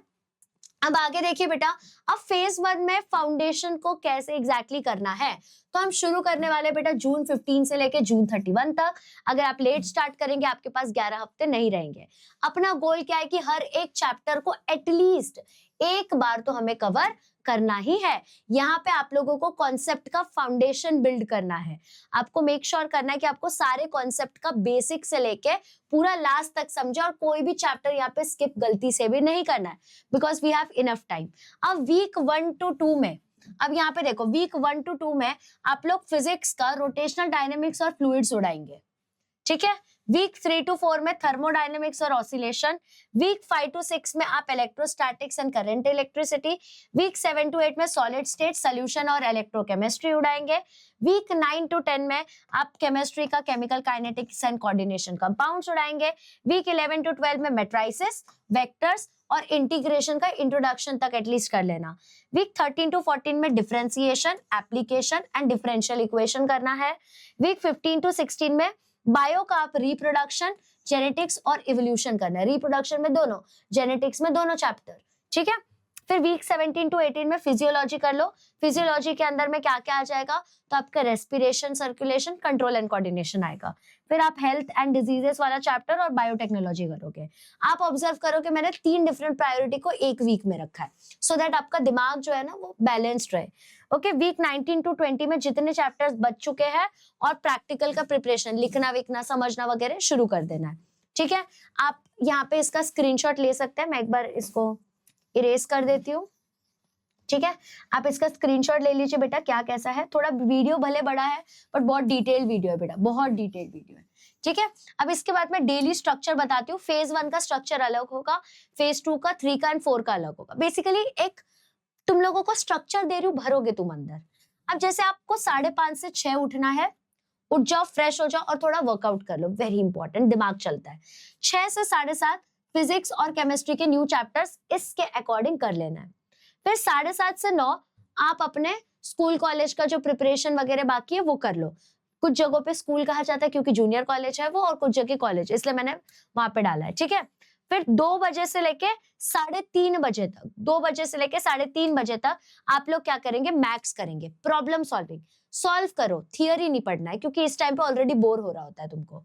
अब आगे देखिए बेटा, अब फेज 1 में फाउंडेशन को कैसे एग्जैक्टली करना है, तो हम शुरू करने वाले बेटा जून 15 से लेके जून 31 तक। अगर आप लेट स्टार्ट करेंगे आपके पास 11 हफ्ते नहीं रहेंगे। अपना गोल क्या है कि हर एक चैप्टर को एटलीस्ट एक बार तो हमें कवर करना ही है। यहाँ पे आप लोगों को कॉन्सेप्ट का फाउंडेशन बिल्ड करना है। आपको मेक श्योर करना है कि आपको सारे कॉन्सेप्ट का बेसिक से लेके पूरा लास्ट तक समझे और कोई भी चैप्टर यहाँ पे स्किप गलती से भी नहीं करना है, because we have enough time. अब वीक 1 to 2 में, अब यहाँ पे देखो वीक 1 to 2 में आप लोग फिजिक्स का रोटेशनल डायनेमिक्स और फ्लूइड्स उड़ाएंगे। ठीक है। वीक 3 to 4 में थर्मोडायनेमिक्स और ऑसिलेशन, वीक 5 to 6 में आप electrostatics and current electricity, week 7 to 8 में सॉलिड स्टेट सोल्यूशन और इलेक्ट्रोकेमिस्ट्री उड़ाएंगे, वीक 9 to 10 में आप केमिस्ट्री का chemical kinetics and coordination compounds उड़ाएंगे, वीक 11 to 12 में मैट्रिसेस, वेक्टर्स और इंटीग्रेशन का इंट्रोडक्शन तक एटलीस्ट कर लेना, वीक 13 to 14 में differentiation, application and differential equation करना है, वीक 15 to 16 में बायो का आप रिप्रोडक्शन, जेनेटिक्स और इवोल्यूशन करना है, रिप्रोडक्शन में दोनों, जेनेटिक्स में दोनों चैप्टर, ठीक है। फिर वीक 17 to 18 में फिजियोलॉजी कर लो, फिजियोलॉजी के अंदर में क्या क्या आ जाएगा, तो आपका respiration, circulation, control and coordination आएगा। फिर आप हेल्थ एंड डिजीजेस वाला चैप्टर और बायोटेक्नोलॉजी करोगे। आप ऑब्जर्व करो कि मैंने 3 डिफरेंट प्रायोरिटी को एक वीक में रखा है, सो दैट आपका दिमाग जो है ना वो बैलेंस्ड रहे। ओके, वीक 19 to 20 में जितने चैप्टर्स बच चुके हैं और प्रैक्टिकल का प्रिपरेशन, लिखना विखना समझना वगैरह शुरू कर देना है, ठीक है। आप यहाँ पे इसका स्क्रीनशॉट ले सकते हैं, मैं एक बार इसको इरेज कर देती हूँ, ठीक है। आप इसका स्क्रीनशॉट ले लीजिए बेटा, क्या कैसा है, थोड़ा वीडियो भले बड़ा है बट बहुत डिटेल वीडियो है बेटा, बहुत डिटेल वीडियो है, ठीक है। अब इसके बाद मैं डेली स्ट्रक्चर बताती हूँ। फेज 1 का स्ट्रक्चर अलग होगा, फेज 2 का, 3 का एंड 4 का अलग होगा। बेसिकली एक तुम लोगों को स्ट्रक्चर दे रही हूँ, भरोगे तुम अंदर। अब जैसे आपको 5:30 से 6 उठना है, उठ जाओ, फ्रेश हो जाओ और थोड़ा वर्कआउट कर लो, वेरी इंपॉर्टेंट, दिमाग चलता है। 6 से 7:30 फिजिक्स और केमिस्ट्री के न्यू चैप्टर्स इसके अकॉर्डिंग कर लेना है। फिर 7:30 से 9 आप अपने स्कूल कॉलेज का जो प्रिपरेशन वगैरह बाकी है वो कर लो। कुछ जगहों पे स्कूल कहा जाता है क्योंकि जूनियर कॉलेज है वो, और कुछ जगह कॉलेज, इसलिए मैंने वहां पे डाला है, ठीक है। फिर 2 बजे से लेके 3:30 बजे तक, 2 बजे से लेके 3:30 बजे तक आप लोग क्या करेंगे, मैथ्स करेंगे, प्रॉब्लम सॉल्विंग, सॉल्व करो, थियरी नहीं पढ़ना है क्योंकि इस टाइम पे ऑलरेडी बोर हो रहा होता है तुमको।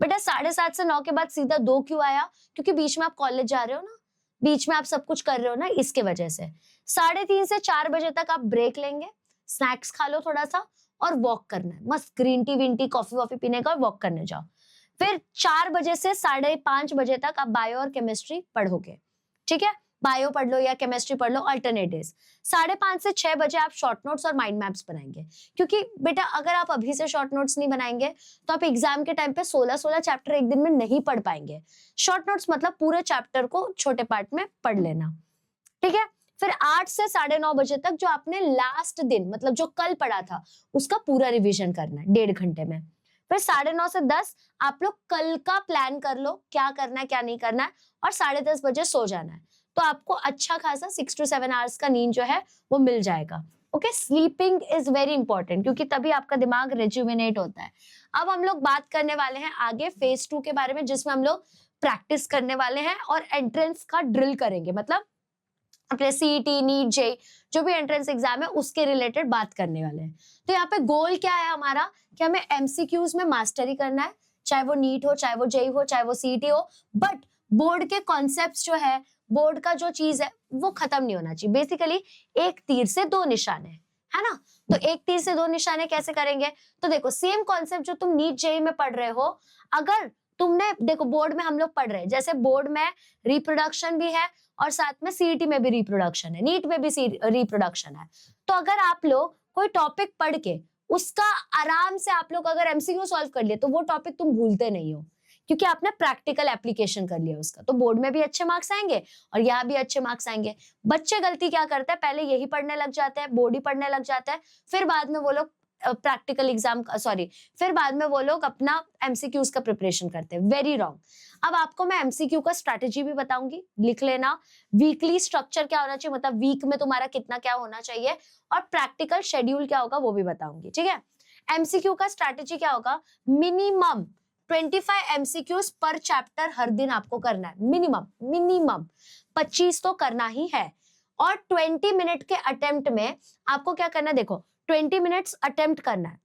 बेटा 7:30 से 9 के बाद सीधा 2 क्यों आया, क्योंकि बीच में आप कॉलेज जा रहे हो ना, बीच में आप सब कुछ कर रहे हो ना, इसके वजह से। 3:30 से 4 बजे तक आप ब्रेक लेंगे, स्नैक्स खा लो थोड़ा सा और वॉक करना है, मस्त ग्रीन टी विन टी कॉफी वॉफी पीने का और वॉक करने जाओ। फिर 4 बजे से 5:30 बजे तक आप बायो और केमिस्ट्री पढ़ोगे, ठीक है। बायो पढ़ लो या केमिस्ट्री पढ़ लो अल्टरनेट डेज। 5:30 से 6 बजे आप शॉर्ट नोट्स और माइंड मैप्स बनाएंगे, क्योंकि बेटा अगर आप अभी से शॉर्ट नोट्स नहीं बनाएंगे तो आप एग्जाम के टाइम पे 16 चैप्टर एक दिन में नहीं पढ़ पाएंगे। शॉर्ट नोट्स मतलब पूरे चैप्टर को छोटे पार्ट में पढ़ लेना, ठीक है। फिर 8 से 9:30 बजे तक जो आपने लास्ट दिन मतलब जो कल पढ़ा था उसका पूरा रिवीजन करना है 1.5 घंटे में। फिर 9:30 से 10 आप लोग कल का प्लान कर लो, क्या करना है क्या नहीं करना है, और 10:30 बजे सो जाना है, तो आपको अच्छा खासा 6 to 7 आवर्स का नींद जो है वो मिल जाएगा। Okay, sleeping is very important क्योंकि तभी आपका दिमाग रिजुविनेट होता है। अब हम लोग बात करने वाले हैं आगे फेज 2 के बारे में, जिसमें हम लोग प्रैक्टिस करने वाले हैं और एंट्रेंस का ड्रिल करेंगे, मतलब अपने सीईटी, नीट, जेईई जो भी एंट्रेंस एग्जाम है उसके रिलेटेड बात करने वाले हैं। तो यहाँ पे गोल क्या है हमारा कि हमें एमसीक्यूज में मास्टरी करना है, चाहे वो नीट हो, चाहे वो जेईई हो, चाहे वो सीईटी हो, बट बोर्ड के कॉन्सेप्ट्स जो है, बोर्ड का जो चीज है वो खत्म नहीं होना चाहिए। बेसिकली एक तीर से 2 निशाने, है ना। तो एक तीर से 2 निशाने कैसे करेंगे, तो देखो सेम कॉन्सेप्ट जो तुम नीट जेईई में पढ़ रहे हो, अगर तुमने देखो बोर्ड में हम लोग पढ़ रहे हैं, जैसे बोर्ड में रिप्रोडक्शन भी है और साथ में सीईटी में भी रिप्रोडक्शन है, नीट में भी रिप्रोडक्शन है। तो अगर आप लोग कोई टॉपिक पढ़ के उसका आराम से आप लोग अगर एमसीक्यू सॉल्व कर लिए तो वो टॉपिक तुम भूलते नहीं हो, क्योंकि आपने प्रैक्टिकल एप्लीकेशन कर लिया उसका, तो बोर्ड में भी अच्छे मार्क्स आएंगे और यहाँ भी अच्छे मार्क्स आएंगे। बच्चे गलती क्या करते हैं, पहले यही पढ़ने लग जाते हैं, बोर्ड ही पढ़ने लग जाता है, फिर बाद में वो लोग प्रैक्टिकल एग्जाम फिर बाद में वो लोग अपना एमसीक्यूज का प्रिपरेशन करते हैं, वेरी रॉन्ग। अब आपको मैं एमसीक्यू का स्ट्रैटेजी भी बताऊंगी, लिख लेना। वीकली स्ट्रक्चर क्या होना चाहिए, मतलब वीक में तुम्हारा कितना क्या होना चाहिए, और प्रैक्टिकल शेड्यूल क्या होगा वो भी बताऊंगी, ठीक है। एमसीक्यू का स्ट्रैटेजी क्या होगा, मिनिमम 25 एमसीक्यूज पर चैप्टर हर दिन आपको करना है, मिनिमम 25 तो करना ही है। और 20 मिनट के अटेम्प्ट में आपको क्या करना है, देखो 20 मिनट्स अटेम्प्ट करना है,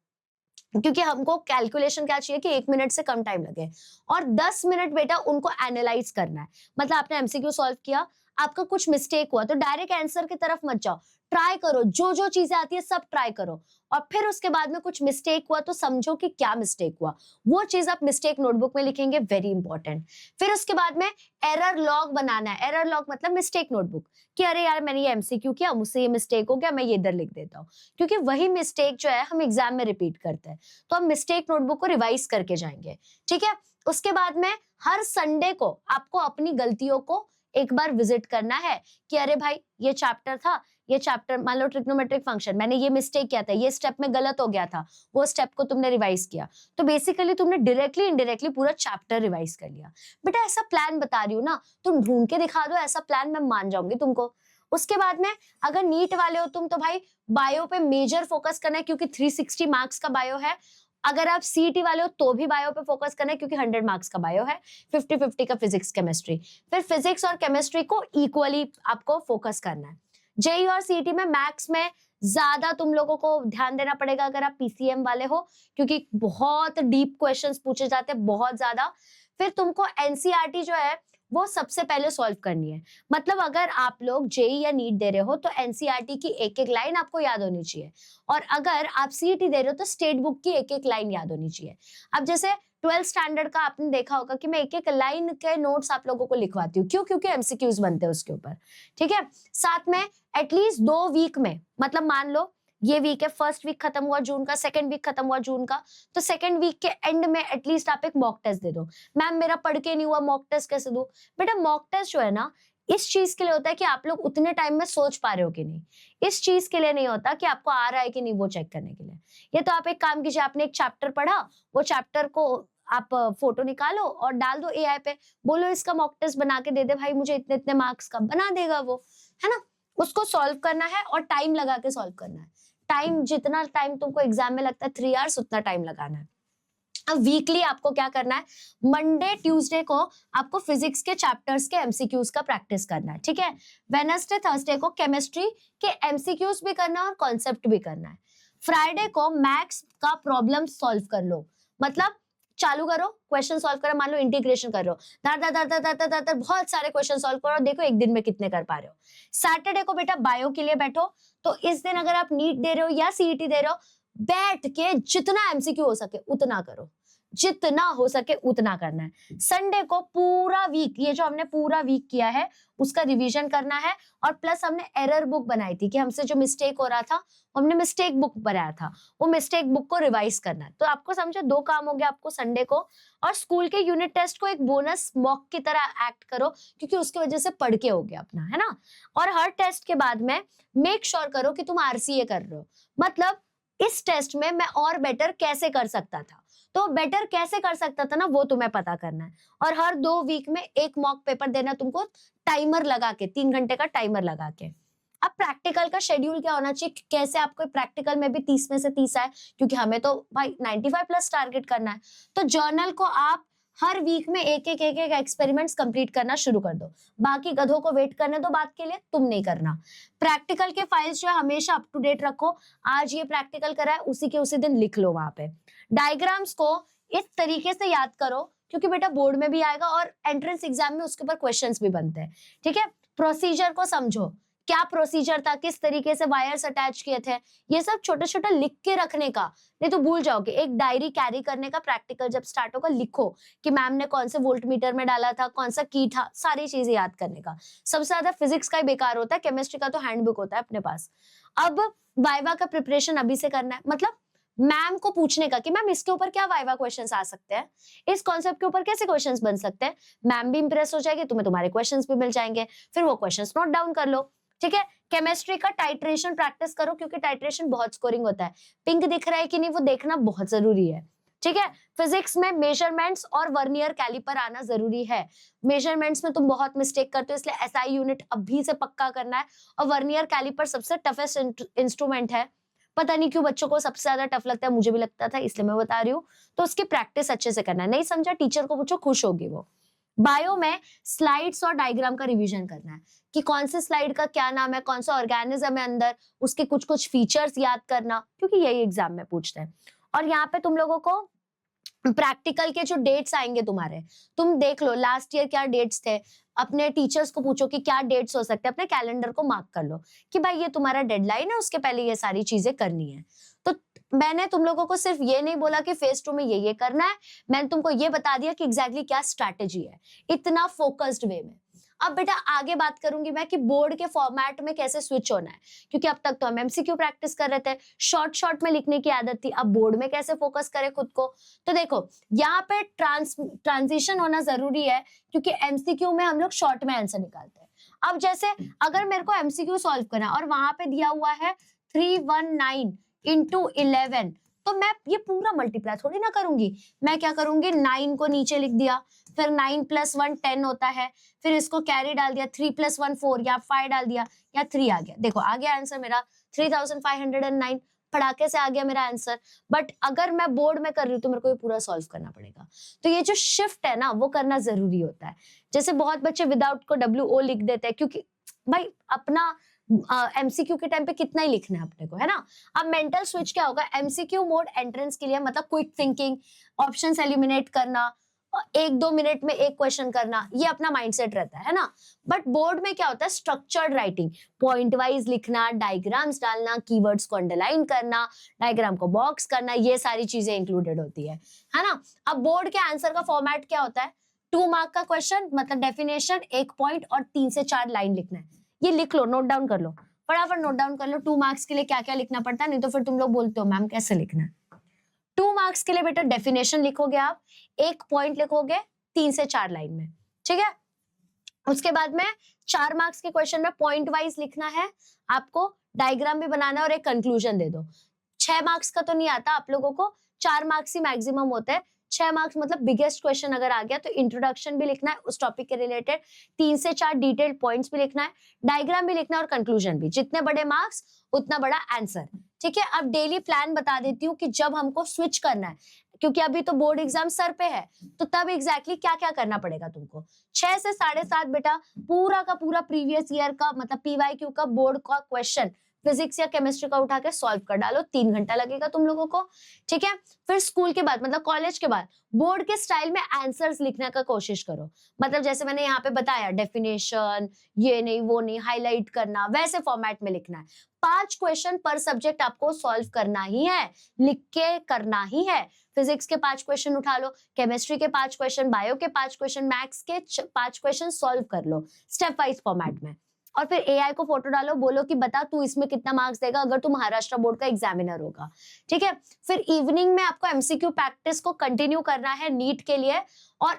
क्योंकि हमको कैलकुलेशन क्या चाहिए कि 1 मिनट से कम टाइम लगे, और 10 मिनट बेटा उनको एनालाइज करना है। मतलब आपने एमसीक्यू सॉल्व किया, आपका कुछ मिस्टेक हुआ तो डायरेक्ट आंसर की तरफ मत जाओ, ट्राई करो, जो जो चीजें आती है सब ट्राई करो, और फिर उसके बाद में कुछ मिस्टेक हुआ तो समझो कि क्या मिस्टेक हुआ, वो चीज आप मिस्टेक नोटबुक में लिखेंगे, वेरी इंपॉर्टेंट। फिर उसके बाद में एरर लॉग बनाना है, एरर लॉग मतलब मिस्टेक नोटबुक, कि अरे यार मैंने ये एमसीक्यू किया, मुझसे ये मिस्टेक हो गया, मैं ये इधर लिख देता हूँ, क्योंकि वही मिस्टेक जो है हम एग्जाम में रिपीट करते हैं, तो हम मिस्टेक नोटबुक को रिवाइज करके जाएंगे, ठीक है। उसके बाद में हर संडे को आपको अपनी गलतियों को एक बार विजिट करना है, कि अरे भाई ये चैप्टर था, ये चैप्टर मान लो ट्रिग्नोमेट्रिक फंक्शन, मैंने ये मिस्टेक किया था, ये स्टेप में गलत हो गया था, वो स्टेप को तुमने रिवाइज किया, तो बेसिकली तुमने डायरेक्टली इनडायरेक्टली पूरा चैप्टर रिवाइज कर लिया। बेटा ऐसा प्लान बता रही हूँ ना, तुम ढूंढ के दिखा दो ऐसा प्लान, मैं मान जाऊंगी तुमको। उसके बाद में अगर नीट वाले हो तुम, तो भाई बायो पे मेजर फोकस करना है, क्योंकि 360 मार्क्स का बायो है। अगर आप सीईटी वाले हो तो भी बायो पे फोकस करना है, क्योंकि 100 मार्क्स का बायो है, 50-50 का फिजिक्स केमिस्ट्री। फिर फिजिक्स और केमिस्ट्री को इक्वली आपको फोकस करना है। जेई और सीईटी में मैथ्स में ज्यादा तुम लोगों को ध्यान देना पड़ेगा अगर आप पीसीएम वाले हो, क्योंकि बहुत डीप क्वेश्चंस पूछे जाते हैं, बहुत ज्यादा। फिर तुमको एनसीईआरटी जो है वो सबसे पहले सॉल्व करनी है। मतलब अगर आप लोग जेई या नीट दे रहे हो तो एनसीईआरटी की एक एक लाइन आपको याद होनी चाहिए, और अगर आप सीईटी दे रहे हो तो स्टेट बुक की एक एक लाइन याद होनी चाहिए। अब जैसे 12th स्टैंडर्ड का आपने देखा होगा कि मैं एक एक लाइन के नोट्स आप लोगों को लिखवाती हूँ, क्यों? क्योंकि एमसीक्यूज बनते हैं उसके ऊपर, ठीक है। साथ में एटलीस्ट 2 वीक में, मतलब मान लो ये वीक है, फर्स्ट वीक खत्म हुआ जून का, सेकंड वीक खत्म हुआ जून का, तो सेकंड वीक के एंड में एटलीस्ट आप एक मॉक टेस्ट दे दो। मैम मेरा पढ़ के नहीं हुआ, मॉक टेस्ट कैसे दूं? बेटा मॉक टेस्ट जो है ना, इस चीज के लिए होता है कि आप लोग उतने टाइम में सोच पा रहे हो कि नहीं, इस चीज के लिए नहीं होता कि आपको आ रहा है कि नहीं वो चेक करने के लिए। ये तो आप एक काम कीजिए, आपने एक चैप्टर पढ़ा, वो चैप्टर को आप फोटो निकालो और डाल दो एआई पे, बोलो इसका मॉक टेस्ट बना के दे दे भाई मुझे इतने इतने मार्क्स का, बना देगा वो, है ना। उसको सॉल्व करना है और टाइम लगा के सॉल्व करना है। टाइम, जितना टाइम तुमको एग्जाम में लगता है 3 आवर्स, उतना टाइम लगाना है। अब वीकली आपको क्या करना है, मंडे ट्यूसडे को आपको फिजिक्स के चैप्टर्स के एमसीक्यूज का प्रैक्टिस करना है, ठीक है। वेडनेसडे थर्सडे को केमिस्ट्री के एमसीक्यूज भी करना है और कॉन्सेप्ट भी करना है। फ्राइडे को मैथ्स का प्रॉब्लम सॉल्व कर लो, मतलब चालू करो क्वेश्चन सॉल्व करो, मान लो इंटीग्रेशन कर रहे हो, दर दर दर दर दर दर दर बहुत सारे क्वेश्चन सॉल्व करो, देखो एक दिन में कितने कर पा रहे हो। सैटरडे को बेटा बायो के लिए बैठो, तो इस दिन अगर आप नीट दे रहे हो या सीईटी दे रहे हो, बैठ के जितना एमसीक्यू हो सके उतना करो, जितना हो सके उतना करना है। संडे को पूरा वीक, ये जो हमने पूरा वीक किया है उसका रिवीजन करना है, और प्लस हमने एरर बुक बनाई थी कि हमसे जो मिस्टेक हो रहा था हमने मिस्टेक बुक बनाया था, वो मिस्टेक बुक को रिवाइज करना है। तो आपको समझो 2 काम हो गया आपको संडे को, और स्कूल के यूनिट टेस्ट को एक बोनस मॉक की तरह एक्ट करो, क्योंकि उसकी वजह से पढ़ के हो गया अपना, है ना। और हर टेस्ट के बाद में मेक श्योर करो कि तुम आरसीए कर रहे हो, मतलब इस टेस्ट में मैं और बेटर कैसे कर सकता था, तो बेटर कैसे कर सकता था ना वो तुम्हें पता करना है। और हर 2 वीक में एक मॉक पेपर देना तुमको, टाइमर लगा के, 3 घंटे का टाइमर लगा के। अब प्रैक्टिकल का शेड्यूल क्या होना चाहिए, कैसे आपको प्रैक्टिकल में भी 30 में से 30 आए, क्योंकि हमें तो भाई 95 प्लस टारगेट करना है। तो जर्नल को आप हर वीक में एक एक एक्सपेरिमेंट्स कंप्लीट करना शुरू कर दो, बाकी गधों को वेट करने दो बात के लिए, तुम नहीं करना। प्रैक्टिकल के फाइल्स जो है हमेशा अप टू डेट रखो, आज ये प्रैक्टिकल करा है उसी के उसी दिन लिख लो वहां पे। डायग्राम्स को इस तरीके से याद करो, क्योंकि बेटा बोर्ड में भी आएगा और एंट्रेंस एग्जाम में उसके ऊपर क्वेश्चंस भी बनते हैं, ठीक है। प्रोसीजर को समझो, क्या प्रोसीजर था, किस तरीके से वायर्स अटैच किए थे, ये सब छोटा छोटा लिख के रखने का, नहीं तो भूल जाओगे। एक डायरी कैरी करने का, प्रैक्टिकल जब स्टार्ट होगा लिखो कि मैम ने कौन से वोल्ट मीटर में डाला था, कौन सा की था, सारी चीजें याद करने का। सबसे ज्यादा फिजिक्स का ही बेकार होता है, केमिस्ट्री का तो हैंडबुक होता है अपने पास। अब वाइवा का प्रिपरेशन अभी से करना है, मतलब मैम को पूछने का कि मैम इसके ऊपर क्या वाइवा क्वेश्चंस आ सकते हैं, इस कॉन्सेप्ट के ऊपर कैसे क्वेश्चंस बन सकते हैं। मैम भी इंप्रेस हो जाएगी, तुम्हें तुम्हारे क्वेश्चंस भी मिल जाएंगे, फिर वो क्वेश्चंस नोट डाउन कर लो, ठीक है। केमिस्ट्री का टाइट्रेशन प्रैक्टिस करो, क्योंकि टाइट्रेशन बहुत स्कोरिंग होता है, पिंक दिख रहा है कि नहीं वो देखना बहुत जरूरी है, ठीक है। फिजिक्स में मेजरमेंट्स और वर्नियर कैलिपर आना जरूरी है। मेजरमेंट्स में तुम बहुत मिस्टेक करते हो, इसलिए एसआई यूनिट अभी से पक्का करना है। और वर्नियर कैलिपर सबसे टफेस्ट इंस्ट्रूमेंट है, पता नहीं क्यों बच्चों को सबसे ज्यादा टफ लगता है, मुझे भी लगता था, इसलिए मैं बता रही हूँ। तो उसकी प्रैक्टिस अच्छे से करना है, नहीं समझा टीचर को पूछो, खुश होगी वो। बायो में स्लाइड्स और डायग्राम का रिवीजन करना है, कि कौन से स्लाइड का क्या नाम है, कौन सा ऑर्गेनिज्म है अंदर, उसके कुछ कुछ फीचर्स याद करना, क्योंकि यही एग्जाम में पूछते हैं। और यहाँ पे तुम लोगों को प्रैक्टिकल के जो डेट्स आएंगे तुम्हारे, तुम देख लो लास्ट ईयर क्या डेट्स थे, अपने टीचर्स को पूछो कि क्या डेट्स हो सकते हैं, अपने कैलेंडर को मार्क कर लो कि भाई ये तुम्हारा डेडलाइन है, उसके पहले ये सारी चीजें करनी है। तो मैंने तुम लोगों को सिर्फ ये नहीं बोला कि फेज 2 में ये करना है, मैंने तुमको ये बता दिया कि एग्जैक्टली क्या स्ट्रैटेजी है, इतना फोकस्ड वे में। अब बेटा आगे बात करूंगी मैं कि बोर्ड के फॉर्मेट में कैसे स्विच होना है, क्योंकि अब तक तो हम एमसीक्यू प्रैक्टिस कर रहे थे, शॉर्ट शॉर्ट में लिखने की आदत थी, अब बोर्ड में कैसे फोकस करें खुद को। तो देखो यहाँ पे ट्रांजिशन होना जरूरी है, क्योंकि एमसीक्यू में हम लोग शॉर्ट में आंसर निकालते हैं। अब जैसे अगर मेरे को एमसीक्यू सॉल्व करना है और वहां पे दिया हुआ है 319 इंटू 11, तो मैं ये पूरा मल्टीप्लाई थोड़ी ना करूंगी, मैं क्या करूंगी 9 को नीचे लिख दिया, फिर 9 + 1 10 होता है, फिर इसको कैरी डाल दिया, 3 + 1 4 या 5 डाल दिया या 3 आ गया। देखो आ गया आंसर मेरा 3509, फटाके से आ गया मेरा आंसर। बट अगर मैं बोर्ड में कर रही हूँ तो मेरे को ये पूरा सॉल्व करना पड़ेगा। तो ये जो शिफ्ट है ना वो करना जरूरी होता है। जैसे बहुत बच्चे विदाउट को WO लिख देते हैं, क्योंकि भाई अपना एमसीक्यू के टाइम पे कितना ही लिखना है अपने को, है ना। अब मेंटल स्विच क्या होगा, एमसीक्यू मोड एंट्रेंस के लिए मतलब क्विक थिंकिंग, ऑप्शंस एलिमिनेट करना, 1-2 मिनट में एक क्वेश्चन करना, ये अपना माइंडसेट रहता है ना। बट बोर्ड में क्या होता है, स्ट्रक्चर्ड राइटिंग, पॉइंट वाइज लिखना, डायग्राम्स डालना, कीवर्ड्स को अंडरलाइन करना, डायग्राम को बॉक्स करना, ये सारी चीजें इंक्लूडेड होती है ना। अब बोर्ड के आंसर का फॉर्मेट क्या होता है, 2 मार्क का क्वेश्चन मतलब डेफिनेशन, 1 पॉइंट और 3 से 4 लाइन लिखना है। ये लिख लो, नोट डाउन कर लो, फटाफट नोट डाउन कर लो 2 मार्क्स के लिए क्या क्या लिखना पड़ता है, नहीं तो फिर तुम लोग बोलते हो मैम कैसे लिखना है। 2 मार्क्स के लिए बेटा डेफिनेशन लिखोगे आप, 1 पॉइंट लिखोगे 3 से 4 लाइन में, ठीक है। उसके बाद में 4 मार्क्स के क्वेश्चन में पॉइंट वाइज लिखना है आपको, डायग्राम भी बनाना है और एक कंक्लूजन दे दो। 6 मार्क्स का तो नहीं आता आप लोगों को, 4 मार्क्स ही मैक्सिमम होते हैं। 6 मार्क्स मतलब बिगेस्ट क्वेश्चन अगर आ गया तो इंट्रोडक्शन भी लिखना है उस टॉपिक के रिलेटेड, 3 से 4 डिटेल्ड पॉइंट्स भी लिखना है, डायग्राम भी लिखना है और कंक्लूजन भी। जितने बड़े मार्क्स उतना बड़ा आंसर, ठीक है। अब डेली प्लान बता देती हूँ कि जब हमको स्विच करना है, क्योंकि अभी तो बोर्ड एग्जाम सर पे है, तो तब एग्जैक्टली क्या क्या करना पड़ेगा तुमको। 6 से 7:30 बेटा पूरा का पूरा प्रीवियस ईयर का मतलब PYQ का बोर्ड का क्वेश्चन फिजिक्स या केमिस्ट्री का उठा के सॉल्व कर डालो, 3 घंटा लगेगा तुम लोगों को, ठीक है। फिर स्कूल के बाद मतलब कॉलेज के बाद बोर्ड के स्टाइल में आंसर्स लिखने का कोशिश करो, मतलब जैसे मैंने यहाँ पे बताया डेफिनेशन, ये नहीं वो नहीं, हाईलाइट करना, वैसे फॉर्मेट में लिखना है। 5 क्वेश्चन पर सब्जेक्ट आपको सॉल्व करना ही है, लिख के करना ही है। फिजिक्स के 5 क्वेश्चन उठा लो, केमिस्ट्री के 5 क्वेश्चन, बायो के 5 क्वेश्चन, मैथ्स के 5 क्वेश्चन सॉल्व कर लो स्टेप वाइज फॉर्मेट में। और फिर AI को फोटो डालो, बोलो कि बता तू इसमें कितना मार्क्स देगा अगर तू महाराष्ट्र बोर्ड का एग्जामिनर होगा, ठीक है। फिर इवनिंग में आपको MCQ प्रैक्टिस को कंटिन्यू करना है नीट के लिए, और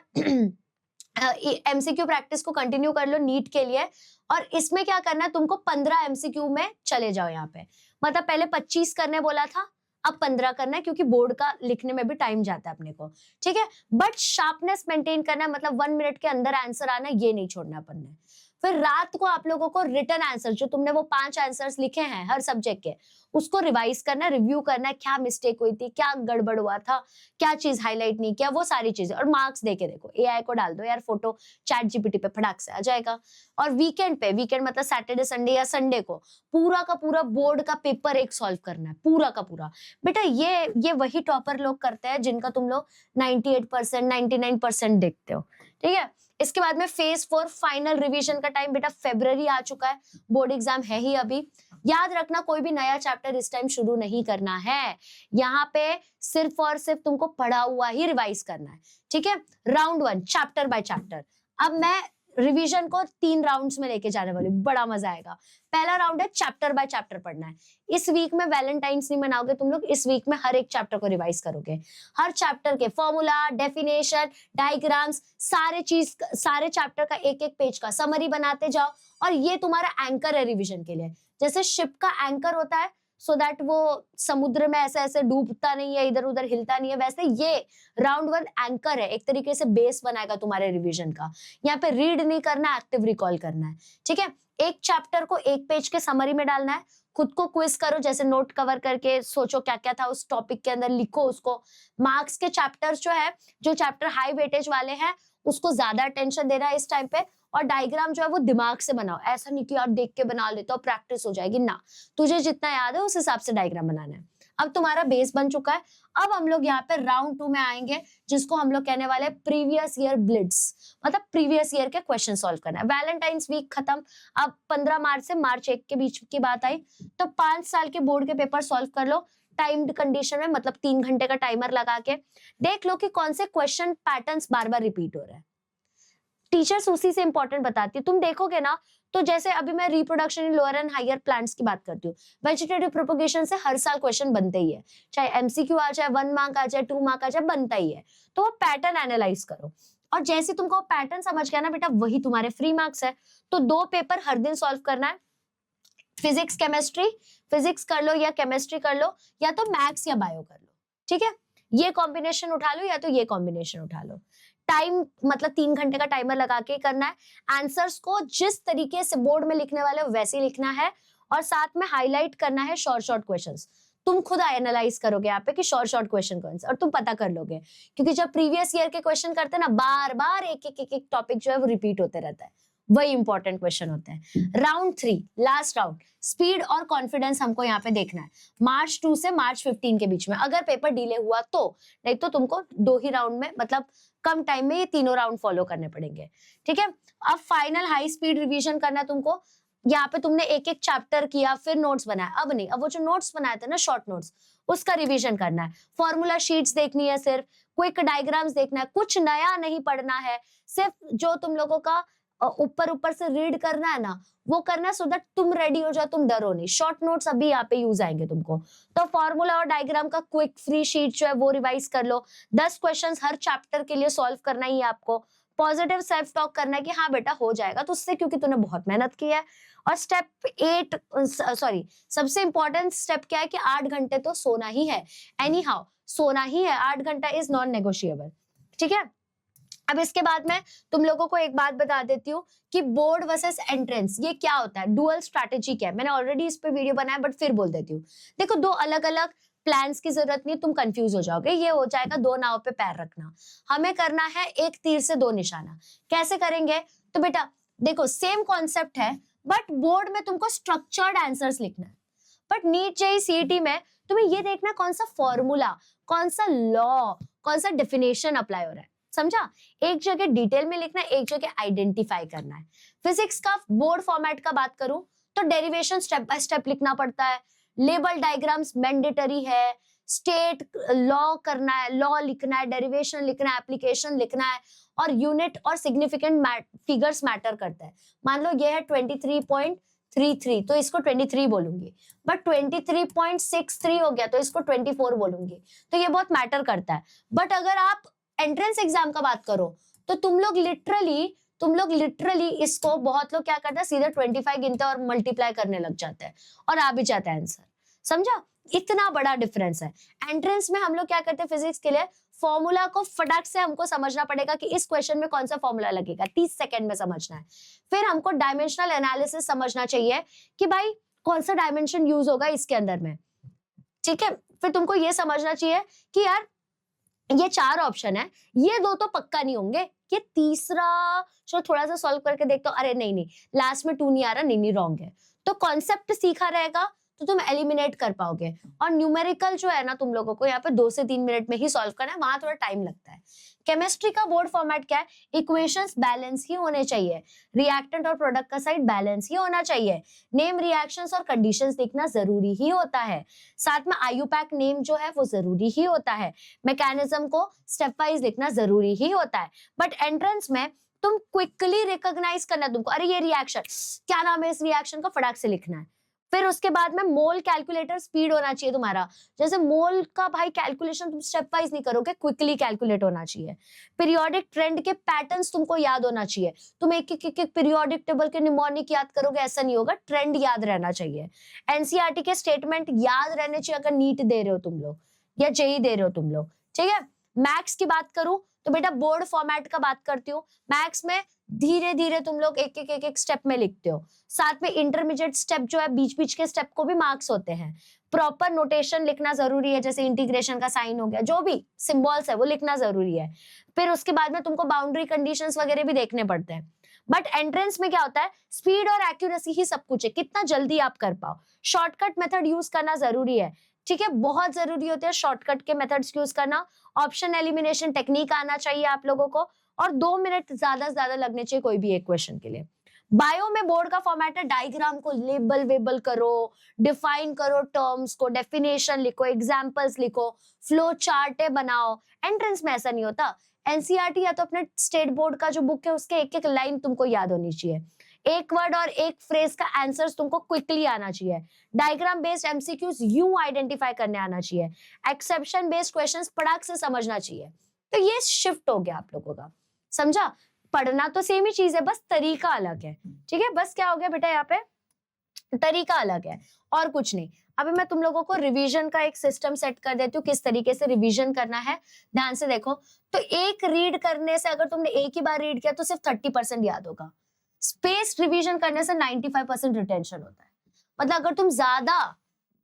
MCQ प्रैक्टिस को कंटिन्यू कर लो नीट के लिए। और इसमें क्या करना है तुमको, 15 MCQ में चले जाओ यहाँ पे, मतलब पहले 25 करने बोला था, अब 15 करना है, क्योंकि बोर्ड का लिखने में भी टाइम जाता है अपने को, ठीक है। बट शार्पनेस मेंटेन करना है, मतलब 1 मिनट के अंदर आंसर आना, ये नहीं छोड़ना अपन ने। फिर रात को आप लोगों को रिटन आंसर, जो तुमने वो 5 आंसर्स लिखे हैं हर सब्जेक्ट के, उसको रिवाइज करना है, रिव्यू करना है, क्या मिस्टेक हुई थी, क्या गड़बड़ हुआ था, क्या चीज हाईलाइट नहीं किया, वो सारी चीजें। और मार्क्स देके देखो, AI को डाल दो यार फोटो, ChatGPT पे फटाक से आ जाएगा। और वीकेंड पे, वीकेंड मतलब सैटरडे संडे या संडे को पूरा का पूरा बोर्ड का पेपर एक सॉल्व करना है, पूरा का पूरा। बेटा ये वही टॉपर लोग करते हैं जिनका तुम लोग 98% 99% देखते हो, ठीक है। इसके बाद में फेज 4 फाइनल रिवीजन का टाइम, बेटा फरवरी आ चुका है, बोर्ड एग्जाम है ही अभी। याद रखना कोई भी नया चैप्टर इस टाइम शुरू नहीं करना है, यहाँ पे सिर्फ और सिर्फ तुमको पढ़ा हुआ ही रिवाइज करना है, ठीक है। Round 1 chapter by chapter. अब मैं रिवीजन को 3 राउंड्स में लेके जाने वाली, बड़ा मजा आएगा। पहला राउंड है चैप्टर बाय चैप्टर पढ़ना है। इस वीक में वैलेंटाइंस नहीं मनाओगे तुम लोग, इस वीक में हर एक चैप्टर को रिवाइज करोगे, हर चैप्टर के फॉर्मूला, डेफिनेशन, डायग्राम्स, सारे चैप्टर का एक एक पेज का समरी बनाते जाओ। और ये तुम्हारा एंकर है रिविजन के लिए, जैसे शिप का एंकर होता है सो दैट वो समुद्र में ऐसे ऐसे डूबता नहीं है, इधर उधर हिलता नहीं है, वैसे ये राउंड 1 एंकर है, एक तरीके से बेस बनाएगा तुम्हारे रिवीजन का। यहाँ पे रीड नहीं करना, एक्टिव रिकॉल करना है, ठीक है। एक चैप्टर को एक पेज के समरी में डालना है, खुद को क्विज करो, जैसे नोट कवर करके सोचो क्या क्या था उस टॉपिक के अंदर, लिखो उसको। मार्क्स के चैप्टर्स जो है, जो चैप्टर हाई वेटेज वाले हैं उसको ज्यादा अटेंशन देना है इस टाइम पे। और डायग्राम जो है वो दिमाग से बनाओ, ऐसा नहीं कि यार देख के बना लेता हूँ प्रैक्टिस हो जाएगी ना, तुझे जितना याद है उस हिसाब से डायग्राम बनाना है। अब तुम्हारा बेस बन चुका है। अब हम लोग यहाँ पे राउंड 2 में आएंगे, जिसको हम लोग कहने वाले हैं प्रीवियस ईयर ब्लिट्स, मतलब प्रीवियस ईयर के क्वेश्चन सॉल्व करना है। वैलेंटाइंस वीक खत्म, अब 15 मार्च से मार्च 1 के बीच की बात आई, तो 5 साल के बोर्ड के पेपर सॉल्व कर लो टाइम्ड कंडीशन में, मतलब 3 घंटे का टाइमर लगा के। देख लो कि कौन से क्वेश्चन पैटर्न्स बार बार रिपीट हो रहे हैं। टीचर्स उसी से इंपॉर्टेंट बताती है। तुम देखोगे ना, तो जैसे अभी मैं reproduction in lower and higher plants की बात करती हूँ, वेजिटेटिव प्रोपगेशन से हर साल क्वेश्चन बनते ही है, चाहे एमसीक्यू आ जाए, 1 मार्क आ जाए, 2 मार्क आ जाए, बनता ही है। तो वो पैटर्न एनालाइज करो, और जैसे तुमको पैटर्न समझ गया ना बेटा, वही तुम्हारे फ्री मार्क्स है। तो 2 पेपर हर दिन सॉल्व करना है, फिजिक्स केमिस्ट्री, फिजिक्स कर लो या केमिस्ट्री कर लो, या तो मैथ्स या बायो कर लो, ठीक है। ये कॉम्बिनेशन उठा लो या तो ये कॉम्बिनेशन उठा लो। टाइम मतलब 3 घंटे का टाइमर लगा के करना है। आंसर्स को जिस तरीके से बोर्ड में लिखने वाले हो वैसे ही लिखना है, और साथ में हाईलाइट करना है शॉर्ट शॉर्ट क्वेश्चंस। तुम खुद एनालाइज करोगे यहाँ पे कि शॉर्ट शॉर्ट क्वेश्चन कौन से, और तुम पता कर लोगे, क्योंकि जब प्रीवियस ईयर के क्वेश्चन करते हैं ना, बार बार एक टॉपिक जो है वो रिपीट होते रहता है, वही इंपॉर्टेंट क्वेश्चन होते हैं। राउंड 3 लास्ट राउंड, स्पीड और कॉन्फिडेंस हमको यहाँ पे देखना है, मार्च 2 से मार्च 15 के बीच में। अगर पेपर डिले हुआ तो, नहीं तो तुमको 2 ही राउंड में, मतलब कम टाइम में ये तीनों राउंड फॉलो करने पड़ेंगे, ठीक है। अब फाइनल हाई स्पीड रिवीजन करना है तुमको। यहाँ पे तुमने एक एक चैप्टर किया, फिर नोट्स बनाया, अब नहीं, अब वो जो नोट्स बनाए थे ना शॉर्ट नोट्स, उसका रिवीजन करना है। फॉर्मूला शीट्स देखनी है, सिर्फ क्विक डायग्राम्स देखना है, कुछ नया नहीं पढ़ना है, सिर्फ जो तुम लोगों का ऊपर ऊपर से रीड करना है ना, वो करना है, सो दैट तुम रेडी हो जाओ, तुम डरो नहीं। शॉर्ट नोट्स अभी यहाँ पे यूज आएंगे तुमको, तो फॉर्मूला और डायग्राम का क्विक फ्री शीट जो है वो रिवाइज कर लो। 10 क्वेश्चंस हर चैप्टर के लिए सॉल्व करना ही है आपको। पॉजिटिव सेल्फ टॉक करना है कि हाँ बेटा हो जाएगा, तो उससे, क्योंकि तूने बहुत मेहनत की है। और स्टेप 8 सॉरी, सबसे इंपॉर्टेंट स्टेप क्या है कि 8 घंटे तो सोना ही है, एनी हाउ सोना ही है, 8 घंटा इज नॉन नेगोशिएबल, ठीक है। अब इसके बाद में तुम लोगों को एक बात बता देती हूँ कि बोर्ड वर्सेस एंट्रेंस ये क्या होता है, डुअल स्ट्रैटेजी क्या है। मैंने ऑलरेडी इस पे वीडियो बनाया, बट फिर बोल देती हूँ। देखो, 2 अलग अलग प्लान्स की जरूरत नहीं, तुम कंफ्यूज हो जाओगे। ये हो जाएगा 2 नाव पे पैर रखना। हमें करना है 1 तीर से 2 निशाना। कैसे करेंगे? तो बेटा देखो, सेम कॉन्सेप्ट है, बट बोर्ड में तुमको स्ट्रक्चर्ड आंसर्स लिखना है। बट नीट जेईई सीईटी में तुम्हें ये देखना कौन सा फॉर्मूला, कौन सा लॉ, कौन सा डेफिनेशन अप्लाई हो रहा है, समझा। एक जगह डिटेल में लिखना है, एक जगह आइडेंटिफाई करना है। फिजिक्स का बोर्ड फॉर्मेट का बात करूं तो डेरिवेशन स्टेप बाय स्टेप लिखना पड़ता है, लेबल डायग्राम्स मैंडेटरी है, स्टेट लॉ करना है, लॉ लिखना है, डेरिवेशन लिखना है, एप्लीकेशन लिखना है, और यूनिट और सिग्निफिकेंट फिगर्स मैटर करता है। मान लो ये है 23.33, तो इसको 23 बोलूंगी, बट 23.63 हो गया तो इसको 24 बोलूंगी, तो ये बहुत मैटर करता है। बट अगर आप एंट्रेंस एग्जाम का बात करो तो तुम लोग लिटरली इसको, बहुत लोग क्या करते हैं, सीधे 25 गिनते हैं और मल्टीप्लाई करने लग जाते हैं और आ भी जाता है आंसर, समझा। इतना बड़ा डिफरेंस है। एंट्रेंस में हम लोग क्या करते हैं, फिजिक्स के लिए फॉर्मूला को फटाक से हमको समझना पड़ेगा कि इस क्वेश्चन में कौन सा फॉर्मूला लगेगा, 30 सेकंड में समझना है। फिर हमको डायमेंशनल एनालिसिस समझना चाहिए कि भाई कौन सा डायमेंशन यूज होगा इसके अंदर में, ठीक है। फिर तुमको ये समझना चाहिए कि यार ये 4 ऑप्शन है, ये 2 तो पक्का नहीं होंगे, ये तीसरा चलो थोड़ा सा सॉल्व करके देखते हो, अरे नहीं लास्ट में 2 नहीं आ रहा, नहीं रॉन्ग है। तो कॉन्सेप्ट सीखा रहेगा तो तुम एलिमिनेट कर पाओगे। और न्यूमेरिकल जो है ना, तुम लोगों को यहाँ पे 2 से 3 मिनट में ही सॉल्व करना है, वहां थोड़ा टाइम लगता है। केमिस्ट्री का बोर्ड फॉर्मेट क्या है, इक्वेशंस बैलेंस ही होने चाहिए, रिएक्टेंट और प्रोडक्ट का साइड बैलेंस ही होना चाहिए, नेम रिएक्शंस और कंडीशंस लिखना जरूरी ही होता है, साथ में आईयूपैक नेम जो है वो जरूरी ही होता है, मैकेनिज्म को स्टेप वाइज लिखना जरूरी ही होता है। बट एंट्रेंस में तुम क्विकली रिकॉग्नाइज करना तुमको, अरे ये रिएक्शन क्या नाम है, इस रिएक्शन का फटाक से लिखना है। फिर उसके बाद में मोल कैलकुलेटर स्पीड होना चाहिए तुम्हारा, जैसे मोल का भाई कैलकुलेशन तुम स्टेप वाइज नहीं करोगे, क्विकली कैलकुलेट होना चाहिए। पीरियोडिक ट्रेंड के पैटर्न्स तुमको याद होना चाहिए, तुम एक पीरियोडिक टेबल के निमोनिक याद करोगे ऐसा नहीं होगा, ट्रेंड याद रहना चाहिए। एनसीईआरटी के स्टेटमेंट याद रहने चाहिए अगर नीट दे रहे हो तुम लोग या जेईई दे रहे हो तुम लोग, ठीक है। मैथ्स की बात करूं तो बेटा बोर्ड फॉर्मेट का बात करती हूँ। मैथ्स में धीरे धीरे तुम लोग एक स्टेप में लिखते हो, साथ में इंटरमीडिएट स्टेप जो है, बीच बीच के स्टेप को भी मार्क्स होते हैं। प्रॉपर नोटेशन लिखना जरूरी है, जैसे इंटीग्रेशन का साइन हो गया, जो भी सिंबल्स है वो लिखना जरूरी है। फिर उसके बाद में तुमको बाउंड्री कंडीशंस वगैरह भी देखने पड़ते हैं। बट एंट्रेंस में क्या होता है, स्पीड और एक्यूरेसी ही सब कुछ है, कितना जल्दी आप कर पाओ। शॉर्टकट मेथड यूज करना जरूरी है, ठीक है, बहुत जरूरी होते हैं शॉर्टकट के मेथड्स यूज करना, ऑप्शन एलिमिनेशन टेक्निक आना चाहिए आप लोगों को, और 2 मिनट ज्यादा से ज्यादा लगने चाहिए कोई भी एक क्वेश्चन के लिए। बायो में बोर्ड का फॉर्मेट है, डायग्राम को लेबल वेबल करो, डिफाइन करो टर्म्स को, डेफिनेशन लिखो, एग्जांपल्स लिखो, फ्लो चार्ट बनाओ। एंट्रेंस में ऐसा नहीं होता। एनसीईआरटी या तो अपने स्टेट बोर्ड का जो बुक है उसके एक एक लाइन तुमको याद होनी चाहिए, एक वर्ड और एक फ्रेज का आंसर्स तुमको क्विकली आना चाहिए, डायग्राम बेस्ड एमसीक्यूज यूं आइडेंटिफाई करने आना चाहिए, एक्सेप्शन बेस्ड क्वेश्चंस पड़ाक से समझना चाहिए। तो ये शिफ्ट हो गया आप लोगों का, समझा? पढ़ना तो सेम ही चीज है, बस तरीका अलग है। ठीक है, बस क्या हो गया बेटा, यहाँ पे तरीका अलग है और कुछ नहीं। अभी मैं तुम लोगों को रिवीजन का एक सिस्टम सेट कर देती हूँ, किस तरीके से रिवीजन करना है, ध्यान से देखो। तो एक रीड करने से, अगर तुमने एक ही बार रीड किया तो सिर्फ 30% याद होगा। स्पेस रिवीजन करने से 95% रिटेंशन होता है। मतलब अगर तुम ज्यादा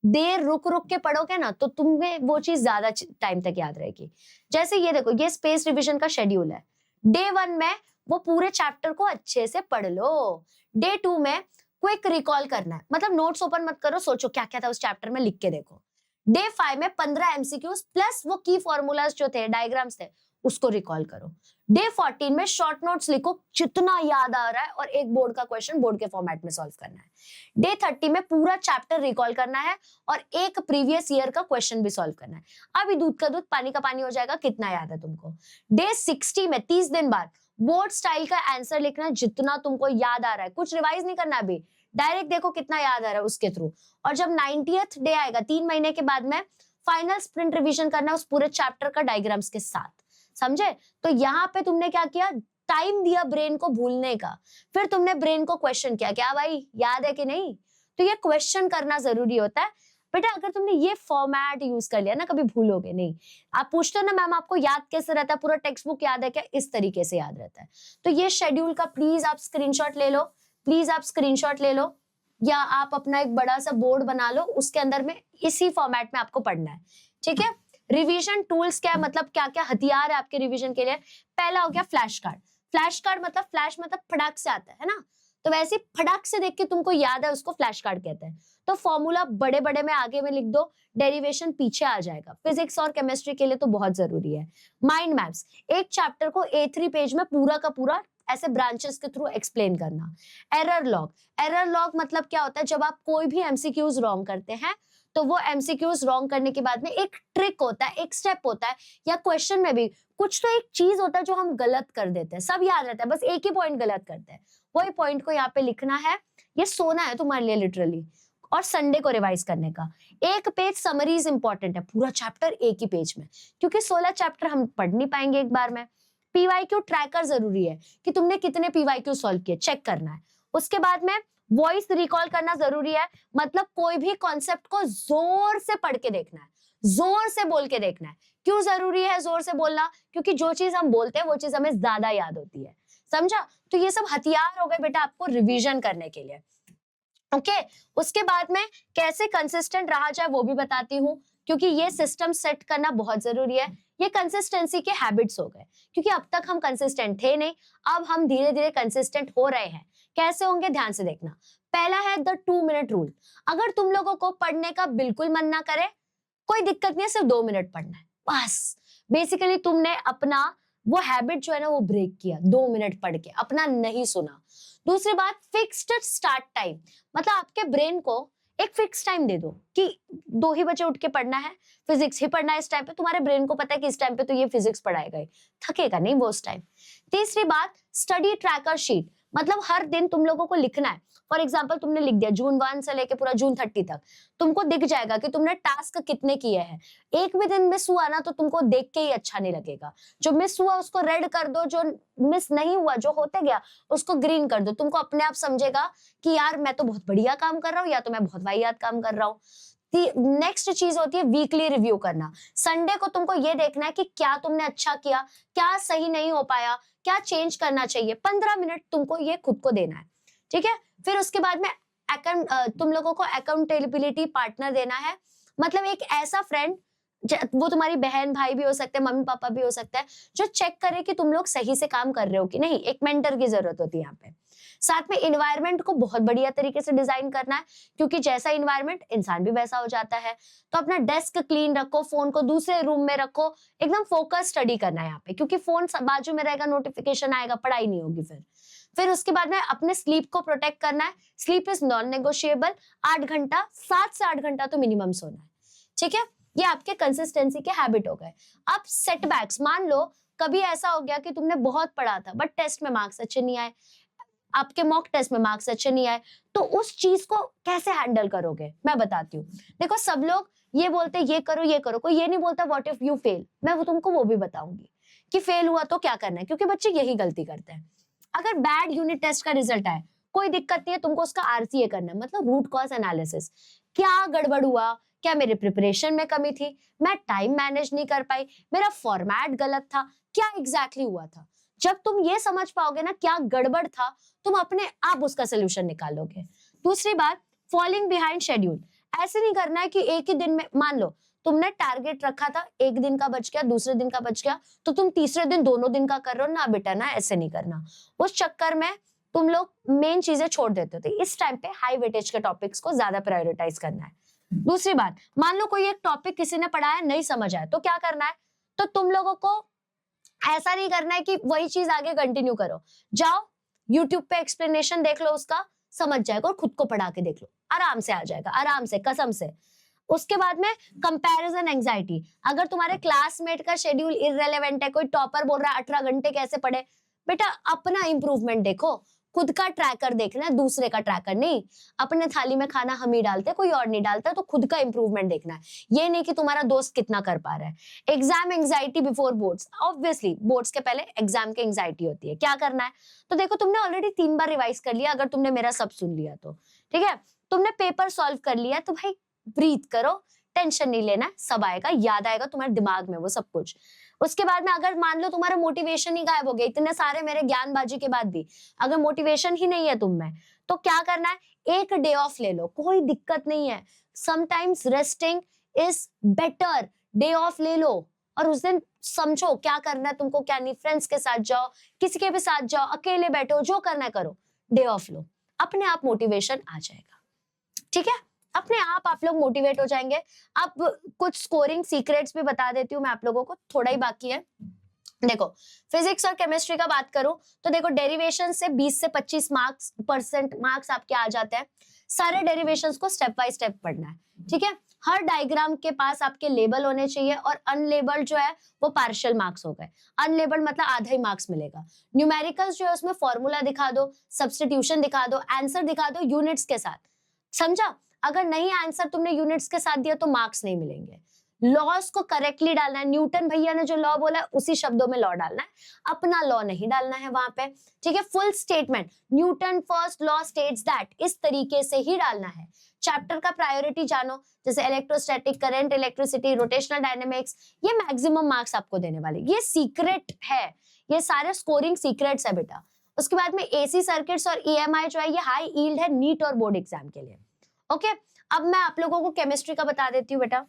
देर रुक रुक के पढ़ोगे ना तो तुम्हें वो चीज ज्यादा टाइम तक याद रहेगी। जैसे ये देखो, ये स्पेस रिवीजन का शेड्यूल है। डे 1 में वो पूरे चैप्टर को अच्छे से पढ़ लो। डे 2 में क्विक रिकॉल करना है, मतलब नोट्स ओपन मत करो, सोचो क्या क्या था उस चैप्टर में, लिख के देखो। डे 5 में 15 एमसीक्यूज प्लस वो की फॉर्मूलाज जो थे, डायग्राम्स थे, उसको रिकॉल करो। डे 14 में शॉर्ट नोट्स लिखो जितना याद आ रहा है, और एक बोर्ड का क्वेश्चन बोर्ड के फॉर्मेट में सॉल्व करना है। डे 30 में पूरा चैप्टर रिकॉल करना है और एक प्रीवियस ईयर का क्वेश्चन भी सॉल्व करना है। अभी दूध का दूध पानी का पानी हो जाएगा, कितना याद है तुमको। डे 60 में 30 दिन बाद बोर्ड स्टाइल का आंसर लिखना है, जितना तुमको याद आ रहा है, कुछ रिवाइज नहीं करना अभी, डायरेक्ट देखो कितना याद आ रहा है उसके थ्रू। और जब 90th डे आएगा 3 महीने के बाद में, फाइनल स्प्रिंट रिवीजन करना उस पूरे चैप्टर का डायग्राम्स के साथ, समझे? तो यहाँ पे तुमने क्या किया, टाइम दिया ब्रेन को भूलने का, फिर तुमने ब्रेन को क्वेश्चन किया, क्या भाई याद है कि नहीं? तो ये क्वेश्चन करना जरूरी होता है बेटा। अगर तुमने ये फॉर्मेट यूज कर लिया ना, कभी भूलोगे नहीं। आप पूछते हो ना मैम आपको याद कैसे रहता है, पूरा टेक्स्ट बुक याद है क्या? इस तरीके से याद रहता है। तो ये शेड्यूल का प्लीज आप स्क्रीनशॉट ले लो, प्लीज आप स्क्रीनशॉट ले लो, या आप अपना एक बड़ा सा बोर्ड बना लो, उसके अंदर में इसी फॉर्मेट में आपको पढ़ना है। ठीक है, रिवीजन टूल्स क्या है, मतलब क्या क्या हथियार है आपके रिवीजन के लिए। पहला हो गया फ्लैश कार्ड। फ्लैश कार्ड मतलब, फ्लैश मतलब फटाक से आता है ना, तो वैसे फटाक से देख के तुमको याद है, उसको फ्लैश कार्ड कहते हैं। तो फॉर्मूला बड़े बड़े में आगे में लिख दो, डेरिवेशन पीछे आ जाएगा। फिजिक्स और केमिस्ट्री के लिए तो बहुत जरूरी है। माइंड मैप्स, एक चैप्टर को A3 पेज में पूरा का पूरा ऐसे ब्रांचेस के थ्रू एक्सप्लेन करना। एरर लॉग, एरर लॉग मतलब क्या होता है, जब आप कोई भी एमसीक्यूज रॉन्ग करते हैं तो वो एमसीक्यूज रॉन्ग करने के बाद में एक ट्रिक होता है, एक स्टेप होता है, या क्वेश्चन में भी कुछ तो एक चीज होता है जो हम गलत कर देते हैं। सब याद रहता है, बस एक ही पॉइंट गलत करते हैं, वही पॉइंट को यहाँ पे लिखना है। ये सोना है तुम्हारे लिए लिटरली, और संडे को रिवाइज करने का। एक पेज समरीज इंपॉर्टेंट है, पूरा चैप्टर एक ही पेज में, क्योंकि 16 चैप्टर हम पढ़ नहीं पाएंगे एक बार में। पीवाईक्यू ट्रैकर जरूरी है कि तुमने कितने पीवाईक्यू सॉल्व किए, चेक करना है। उसके बाद में वॉइस रिकॉल करना जरूरी है, मतलब कोई भी कॉन्सेप्ट को जोर से पढ़ के देखना है, जोर से बोल के देखना है। क्यों जरूरी है जोर से बोलना? क्योंकि जो चीज हम बोलते हैं वो चीज हमें ज्यादा याद होती है, समझा? तो ये सब हथियार हो गए बेटा आपको रिवीजन करने के लिए। ओके, उसके बाद में कैसे कंसिस्टेंट रहा जाए वो भी बताती हूँ, क्योंकि ये सिस्टम सेट करना बहुत जरूरी है। ये कंसिस्टेंसी के हैबिट्स हो गए, क्योंकि अब तक हम कंसिस्टेंट थे नहीं, अब हम धीरे धीरे कंसिस्टेंट हो रहे हैं। कैसे होंगे, ध्यान से देखना। पहला है द 2 मिनट रूल। अगर तुम लोगों को पढ़ने का बिल्कुल मन ना करे, कोई दिक्कत नहीं है, सिर्फ 2 मिनट पढ़ना है बस। बेसिकली तुमने अपना वो हैबिट जो है ना वो ब्रेक किया, 2 मिनट पढ़ के अपना नहीं सुना। दूसरी बात, फिक्स्ड स्टार्ट टाइम, मतलब आपके ब्रेन को एक फिक्स टाइम दे दो कि 2 ही बजे उठ के पढ़ना है, फिजिक्स ही पढ़ना है इस टाइम पे। तुम्हारे ब्रेन को पता है कि इस टाइम पे तो ये फिजिक्स पढ़ाएगा ही, थकेगा नहीं वो उस टाइम। तीसरी बात, स्टडी ट्रैकर शीट, मतलब हर दिन तुम लोगों को लिखना है। फॉर एग्जाम्पल तुमने लिख दिया जून 1 से लेके पूरा जून 30 तक, तुमको दिख जाएगा कि तुमने टास्क कितने किए हैं। एक भी दिन मिस हुआ ना तो तुमको देख के ही अच्छा नहीं लगेगा। जो मिस हुआ उसको रेड कर दो, जो मिस नहीं हुआ, जो होते गया, उसको ग्रीन कर दो। तुमको अपने आप समझेगा कि यार मैं तो बहुत बढ़िया काम कर रहा हूँ, या तो मैं बहुत वाहियात काम कर रहा हूँ। नेक्स्ट चीज होती है वीकली रिव्यू करना। संडे को तुमको ये देखना है कि क्या तुमने अच्छा किया, क्या सही नहीं हो पाया, क्या चेंज करना चाहिए। 15 मिनट तुमको ये खुद को देना है, ठीक है। फिर उसके बाद में तुम लोगों को अकाउंटेबिलिटी पार्टनर देना है, मतलब एक ऐसा फ्रेंड वो तुम्हारी बहन भाई भी हो सकते हैं, मम्मी पापा भी हो सकते हैं, जो चेक करे कि तुम लोग सही से काम कर रहे हो कि नहीं। एक मेंटर की जरूरत होती है यहाँ पे। साथ में इन्वायरमेंट को बहुत बढ़िया तरीके से डिजाइन करना है, क्योंकि जैसा इन्वायरमेंट इंसान भी वैसा हो जाता है। तो अपना डेस्क क्लीन रखो, फोन को दूसरे रूम में रखो, एकदम फोकस स्टडी करना है यहाँ पे, क्योंकि फोन बाजू में रहेगा, नोटिफिकेशन आएगा, पढ़ाई नहीं होगी। फिर उसके बाद में अपने स्लीप को प्रोटेक्ट करना है। Sleep is non negotiable. 8 घंटा, 7 से 8 घंटा तो मिनिमम सोना है, ठीक है। ये आपके कंसिस्टेंसी के हैबिट हो गए। अब सेटबैक्स, मान लो कभी ऐसा हो गया कि तुमने बहुत पढ़ा था बट टेस्ट में मार्क्स अच्छे नहीं आए, आपके मॉक टेस्ट में मार्क्स अच्छे नहीं आए, तो उस चीज को कैसे हैंडल करोगे, मैं बताती हूँ। देखो, सब लोग ये बोलते हैं ये करो ये करो, कोई ये नहीं बोलता व्हाट इफ यू फेल। मैं वो तुमको वो भी बताऊंगी कि फेल हुआ तो क्या करना है, क्योंकि बच्चे यही गलती करते हैं। अगर बैड यूनिट टेस्ट का रिजल्ट आए, कोई दिक्कत नहीं है, तुमको उसका आरसीए करना है, मतलब रूट कॉज एनालिसिस। क्या गड़बड़ हुआ, क्या मेरे प्रिपरेशन में कमी थी, मैं टाइम मैनेज नहीं कर पाई, मेरा फॉर्मेट गलत था, क्या एग्जैक्टली हुआ था। जब तुम ये समझ पाओगे ना क्या गड़बड़ था, तुम अपने आप उसका सोल्यूशन निकालोगे। दूसरी बात, फॉलिंग बिहाइंड शेड्यूल। ऐसे नहीं करना है कि एक ही दिन में, मान लो तुमने टारगेट रखा था, एक दिन का बच गया, दूसरे दिन का बच गया, तो तुम तीसरे दिन दोनों दिन का कर रहे हो ना बेटा, ना ऐसे नहीं करना। उस चक्कर में तुम लोग मेन चीजें छोड़ देते हो। तो इस टाइम पे हाई वेटेज के टॉपिक्स को ज्यादा प्रायोरिटाइज करना है। दूसरी बात, मान लो कोई एक टॉपिक किसी ने पढ़ाया नहीं समझ आया, तो क्या करना है, तो तुम लोगों को ऐसा नहीं करना है कि वही चीज आगे कंटिन्यू करो। जाओ यूट्यूब पे एक्सप्लेनेशन देख लो, उसका समझ जाएगा, और खुद को पढ़ा के देख लो, आराम से आ जाएगा, आराम से, कसम से। उसके बाद में कंपैरिजन एंजाइटी। अगर तुम्हारे क्लासमेट का शेड्यूल इररेलेवेंट है, कोई टॉपर बोल रहा है 18 घंटे कैसे पढ़े, बेटा अपना इंप्रूवमेंट देखो, खुद का ट्रैकर देखना है, दूसरे का ट्रैकर नहीं। अपने थाली में खाना हम ही डालते, कोई और नहीं डालता, तो खुद का इंप्रूवमेंट देखना है, ये नहीं कि तुम्हारा दोस्त कितना कर पा रहा है। Exam anxiety before boards. Obviously boards के पहले एग्जाम की एंजाइटी होती है, क्या करना है, तो देखो तुमने ऑलरेडी 3 बार रिवाइज कर लिया, अगर तुमने मेरा सब सुन लिया तो ठीक है, तुमने पेपर सॉल्व कर लिया, तो भाई ब्रीथ करो, टेंशन नहीं लेना, सब आएगा, याद आएगा तुम्हारे दिमाग में वो सब कुछ। उसके बाद में अगर मान लो तुम्हारा मोटिवेशन ही गायब हो गया, इतने सारे मेरे ज्ञानबाजी के बाद भी अगर मोटिवेशन ही नहीं है तुम में, तो क्या करना है, एक डे ऑफ ले लो, कोई दिक्कत नहीं है। Sometimes resting is better, day of ले लो, और उस दिन समझो क्या करना है तुमको, क्या नहीं, फ्रेंड्स के साथ जाओ, किसी के भी साथ जाओ, अकेले बैठो, जो करना है करो, डे ऑफ लो, अपने आप मोटिवेशन आ जाएगा, ठीक है, अपने आप लोग मोटिवेट हो जाएंगे। अब कुछ स्कोरिंग सीक्रेट्स भी बता देती हूँ मैं आप लोगों को, थोड़ा ही बाकी है। देखो, फिजिक्स और केमिस्ट्री का बात करूं तो देखो, डेरिवेशन से 20 से 25 मार्क्स आपके आ जाते हैं। सारे डेरिवेशंस को स्टेप बाय स्टेप पढ़ना है, ठीक है। हर डायग्राम के पास आपके लेबल होने चाहिए, और अनलेबल्ड जो है वो पार्शियल मार्क्स हो गए। अनलेबल्ड मतलब आधा ही मार्क्स मिलेगा। न्यूमेरिकल्स जो है उसमें फॉर्मूला दिखा दो, सब्स्टिट्यूशन दिखा दो, आंसर दिखा दो यूनिट्स के साथ, समझा। अगर नहीं आंसर तुमने यूनिट्स के साथ दिया तो मार्क्स नहीं मिलेंगे। लॉस को करेक्टली डालना है, न्यूटन भैया ने जो लॉ बोला है उसी शब्दों में लॉ डालना है, अपना लॉ नहीं डालना है वहां पे, ठीक है। Full statement, Newton first law states that, इस तरीके से ही डालना है। चैप्टर का प्रायोरिटी जानो, जैसे electrostatic, current, electricity, rotational dynamics, ये मैक्सिमम मार्क्स आपको देने वाले, ये सीक्रेट है, ये सारे स्कोरिंग सीक्रेट्स है बेटा। उसके बाद में एसी सर्किट्स और ईएमआई जो है ये हाई यील्ड है नीट और बोर्ड एग्जाम के लिए, ओके। अब मैं आप लोगों को केमिस्ट्री का बता देती हूँ बेटा,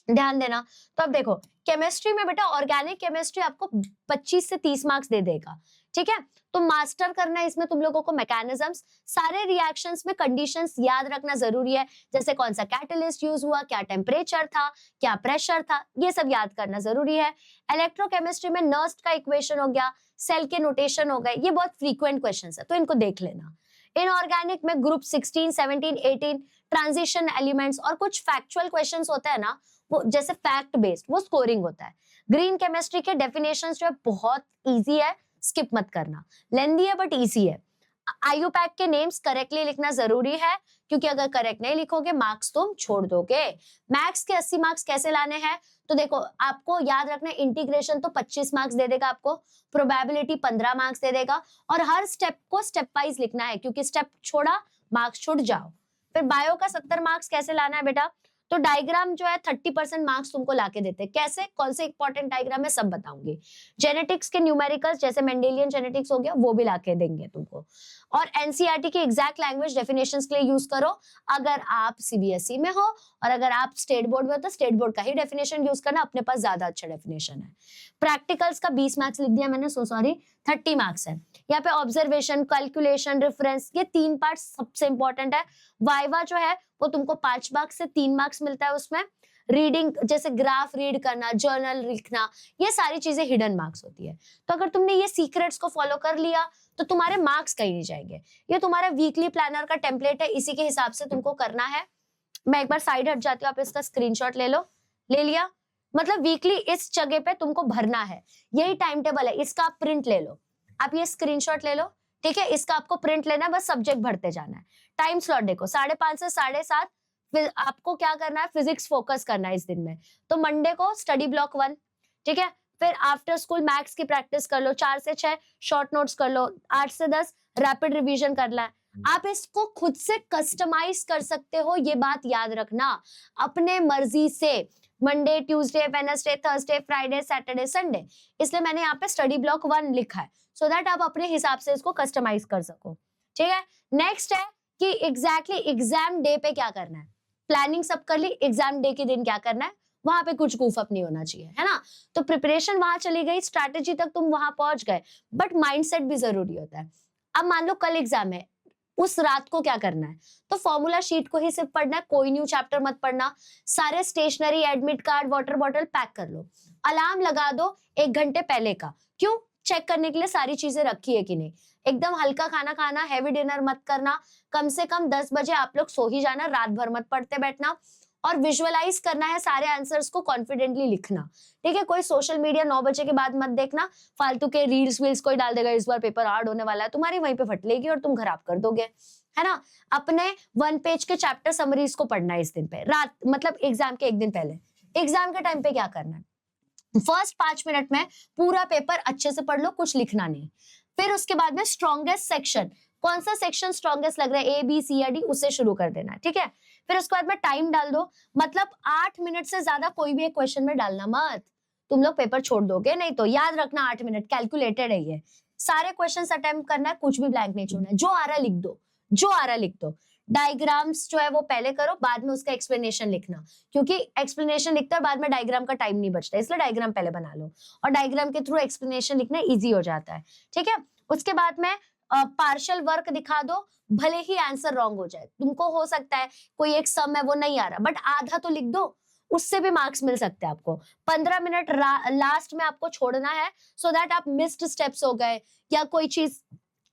ध्यान देना। तो अब देखो, केमिस्ट्री में बेटा ऑर्गेनिक केमिस्ट्री आपको 25 से 30 मार्क्स दे देगा, ठीक है। तो मास्टर करना है इसमें तुम लोगों को मैकेनिज्म्स, सारे रिएक्शंस में कंडीशंस याद रखना जरूरी है, जैसे कौन सा कैटलिस्ट यूज हुआ, क्या टेम्परेचर था, क्या प्रेशर था, ये सब याद करना जरूरी है। इलेक्ट्रोकेमिस्ट्री में नर्स्ट का इक्वेशन हो गया, सेल के नोटेशन हो गए, ये बहुत फ्रीक्वेंट क्वेश्चंस है, तो इनको देख लेना। इनऑर्गेनिक में ग्रुप 16, 17, 18 ट्रांजिशन एलिमेंट्स और कुछ फैक्चुअल क्वेश्चंस होते हैं ना, वो जैसे फैक्ट बेस्ड, वो स्कोरिंग होता है। ग्रीन केमिस्ट्री के डेफिनेशंस जो है बहुत इजी है, स्किप मत करना, लेंदी है बट इजी है। आईयूपैक के नेम्स करेक्टली लिखना जरूरी है, क्योंकि अगर करेक्ट नहीं लिखोगे मार्क्स तुम छोड़ दोगे। मैथ्स के 80 मार्क्स कैसे लाने हैं, तो देखो आपको याद रखना, इंटीग्रेशन तो 25 मार्क्स दे देगा आपको, प्रोबेबिलिटी 15 मार्क्स दे देगा, और हर स्टेप को स्टेप वाइज लिखना है, क्योंकि स्टेप छोड़ा मार्क्स छूट जाओ। फिर बायो का 70 मार्क्स कैसे लाना है बेटा, तो डायग्राम जो है 30% मार्क्स तुमको लाके देते हैं। कैसे, कौन से इंपॉर्टेंट डायग्राम है सब बताऊंगी। जेनेटिक्स के न्यूमेरिकल्स जैसे मेंडेलियन जेनेटिक्स हो गया वो भी लाके देंगे तुमको। और एनसीईआरटी की एग्जैक्ट लैंग्वेज डेफिनेशंस के लिए यूज करो अगर आप सीबीएसई में हो, और अगर आप स्टेट बोर्ड में हो तो स्टेट बोर्ड का ही डेफिनेशन यूज करना, अपने पास ज्यादा अच्छा डेफिनेशन है। प्रैक्टिकल्स का 20 मार्क्स लिख दिया मैंने, सॉरी 30 मार्क्स है। यहाँ पे ऑब्जर्वेशन, कैलकुलेशन, रेफरेंस, ये 3 पार्ट सबसे इंपॉर्टेंट है। वाइवा जो है वो तुमको 5 मार्क्स से 3 मार्क्स मिलता है उसमें। रीडिंग जैसे ग्राफ रीड करना, जर्नल लिखना, ये सारी चीजें हिडन मार्क्स होती है। तो अगर तुमने ये सीक्रेट्स को फॉलो कर लिया तो तुम्हारे मार्क्स कहीं नहीं जाएंगे। ये तुम्हारा वीकली प्लानर का टेम्पलेट है, इसी के हिसाब से तुमको करना है। मैं एक बार साइड हट जाती हूँ, आप इसका स्क्रीनशॉट ले लो। ले लिया, मतलब वीकली इस जगह पे तुमको भरना है, यही टाइम टेबल है। इसका आप प्रिंट ले लो, आप ये स्क्रीनशॉट ले लो, ठीक है। इसका आपको प्रिंट लेना है, बस सब्जेक्ट भरते जाना है। टाइम स्लॉट देखो 5:30 से 7:30। फिर आपको क्या करना है, फिजिक्स फोकस करना है इस दिन में। तो मंडे को स्टडी ब्लॉक 1, ठीक है। फिर आफ्टर स्कूल मैथ्स की प्रैक्टिस कर लो, 4 से 6 शॉर्ट नोट्स कर लो, 8 से 10 रैपिड रिवीजन करना है। आप इसको खुद से कस्टमाइज कर सकते हो, ये बात याद रखना, अपने मर्जी से। Monday, Tuesday, Wednesday, Thursday, Friday, Saturday, Sunday, इसलिए मैंने यहाँ पे स्टडी ब्लॉक 1 लिखा है, सो दैट आप अपने हिसाब से इसको कस्टमाइज कर सको, ठीक है। नेक्स्ट है कि एग्जैक्टली एग्जाम डे पे क्या करना है। प्लानिंग सब कर ली, एग्जाम डे के दिन क्या करना है, वहां पे कुछ गूफ अप नहीं होना चाहिए, है ना। तो प्रिपरेशन वहां चली गई, स्ट्रैटेजी तक तुम वहां पहुंच गए, बट माइंडसेट भी जरूरी होता है। अब मान लो कल एग्जाम है, उस रात को क्या करना है, तो फॉर्मूला शीट को ही सिर्फ पढ़ना है, कोई न्यू चैप्टर मत पढ़ना। सारे stationery, admit card, water bottle pack कर लो। अलार्म लगा दो 1 घंटे पहले का, क्यों, चेक करने के लिए सारी चीजें रखी है कि नहीं। एकदम हल्का खाना खाना, हैवी डिनर मत करना। कम से कम 10 बजे आप लोग सो ही जाना, रात भर मत पढ़ते बैठना। और विजुअलाइज करना है सारे आंसर्स को, कॉन्फिडेंटली लिखना, ठीक है। कोई सोशल मीडिया 9 बजे के बाद मत देखना, फालतू के रील्स वील्स कोई डाल देगा, इस बार पेपर हार्ड होने वाला है, तुम्हारी वहीं पे फट लेगी और तुम खराब कर दोगे, है ना। अपने 1 पेज के चैप्टर समरीज को पढ़ना है इस दिन पे, रात मतलब एग्जाम के 1 दिन पहले। एग्जाम के टाइम पे क्या करना है, फर्स्ट 5 मिनट में पूरा पेपर अच्छे से पढ़ लो, कुछ लिखना नहीं। फिर उसके बाद में स्ट्रॉन्गेस्ट सेक्शन, कौन सा सेक्शन स्ट्रॉन्गेस्ट लग रहा है, ए बी सी या डी, उससे शुरू कर देना है, ठीक है। फिर उसके बाद में टाइम डाल दो, मतलब 8 मिनट से ज्यादा कोई भी एक क्वेश्चन में डालना मत, तुम लोग पेपर छोड़ दोगे। नहीं तो याद रखना 8 मिनट कैलकुलेटेड है ये। सारे क्वेश्चन अटेम्प्ट करना है, कुछ भी ब्लैंक नहीं छोड़ना है, जो आ रहा लिख दो, जो आ रहा लिख दो। डायग्राम्स जो है वो पहले करो, बाद में उसका एक्सप्लेनेशन लिखना, क्योंकि एक्सप्लेनेशन लिखते बाद में डायग्राम का टाइम नहीं बचता, इसलिए डायग्राम पहले बना लो, और डायग्राम के थ्रू एक्सप्लेनेशन लिखना इजी हो जाता है, ठीक है। उसके बाद में पार्शियल वर्क दिखा दो, भले ही आंसर रॉन्ग हो जाए, तुमको हो सकता है कोई एक सम है वो नहीं आ रहा, बट आधा तो लिख दो, उससे भी मार्क्स मिल सकते हैं आपको। 15 मिनट लास्ट में आपको छोड़ना है, सो दैट आप मिस्ड स्टेप्स हो गए या कोई चीज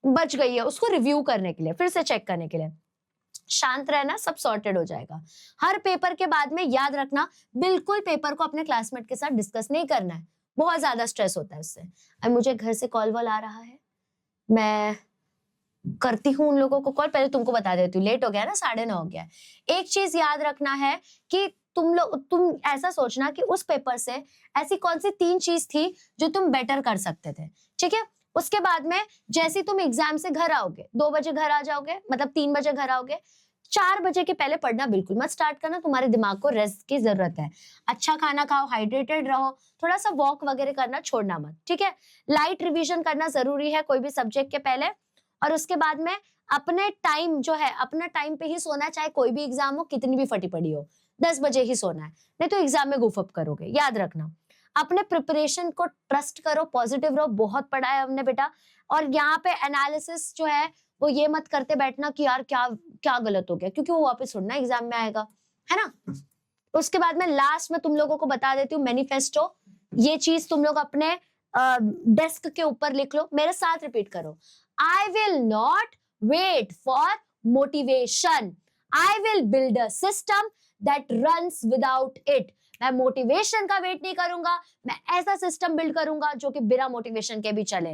बच गई है उसको रिव्यू करने के लिए, फिर से चेक करने के लिए। शांत रहना, सब सॉर्टेड हो जाएगा। हर पेपर के बाद में याद रखना, बिल्कुल पेपर को अपने क्लासमेट के साथ डिस्कस नहीं करना है, बहुत ज्यादा स्ट्रेस होता है उससे। अब मुझे घर से कॉल वॉल आ रहा है, मैं करती हूँ उन लोगों को कॉल, पहले तुमको बता देती हूँ, लेट हो गया ना, 9:30 हो गया। एक चीज याद रखना है कि तुम ऐसा सोचना कि उस पेपर से ऐसी कौन सी 3 चीज थी जो तुम बेटर कर सकते थे, ठीक है। उसके बाद में जैसे तुम एग्जाम से घर आओगे, 2 बजे घर आ जाओगे, मतलब 3 बजे घर आओगे, 4 बजे के पहले पढ़ना बिल्कुल मत स्टार्ट करना, तुम्हारे दिमाग को रेस्ट की जरूरत है। अच्छा खाना खाओ, हाइड्रेटेड रहो, थोड़ा सा वॉक वगैरह करना छोड़ना मत, ठीक है। लाइट रिवीजन करना जरूरी है कोई भी सब्जेक्ट के पहले। और उसके बाद में अपने टाइम जो है, अपना टाइम पे ही सोना है, चाहे कोई भी एग्जाम हो, कितनी भी फटी पड़ी हो, 10 बजे ही सोना है, नहीं तो एग्जाम में गुफअप करोगे, याद रखना। अपने प्रिपरेशन को ट्रस्ट करो, पॉजिटिव रहो, बहुत पढ़ा है हमने बेटा। और यहाँ पे एनालिसिस जो है वो ये मत करते बैठना कि यार क्या क्या गलत हो गया, क्योंकि वो वापस थोड़ा ना एग्जाम में आएगा, है ना। उसके बाद में लास्ट में तुम लोगों को बता देती हूँ मैनिफेस्टो, ये चीज तुम लोग अपने डेस्क के ऊपर लिख लो, मेरे साथ रिपीट करो। I will not wait for motivation. I will build a system that runs without it. मैं मोटिवेशन का वेट नहीं करूंगा, मैं ऐसा सिस्टम बिल्ड करूंगा जो कि बिना मोटिवेशन के भी चले।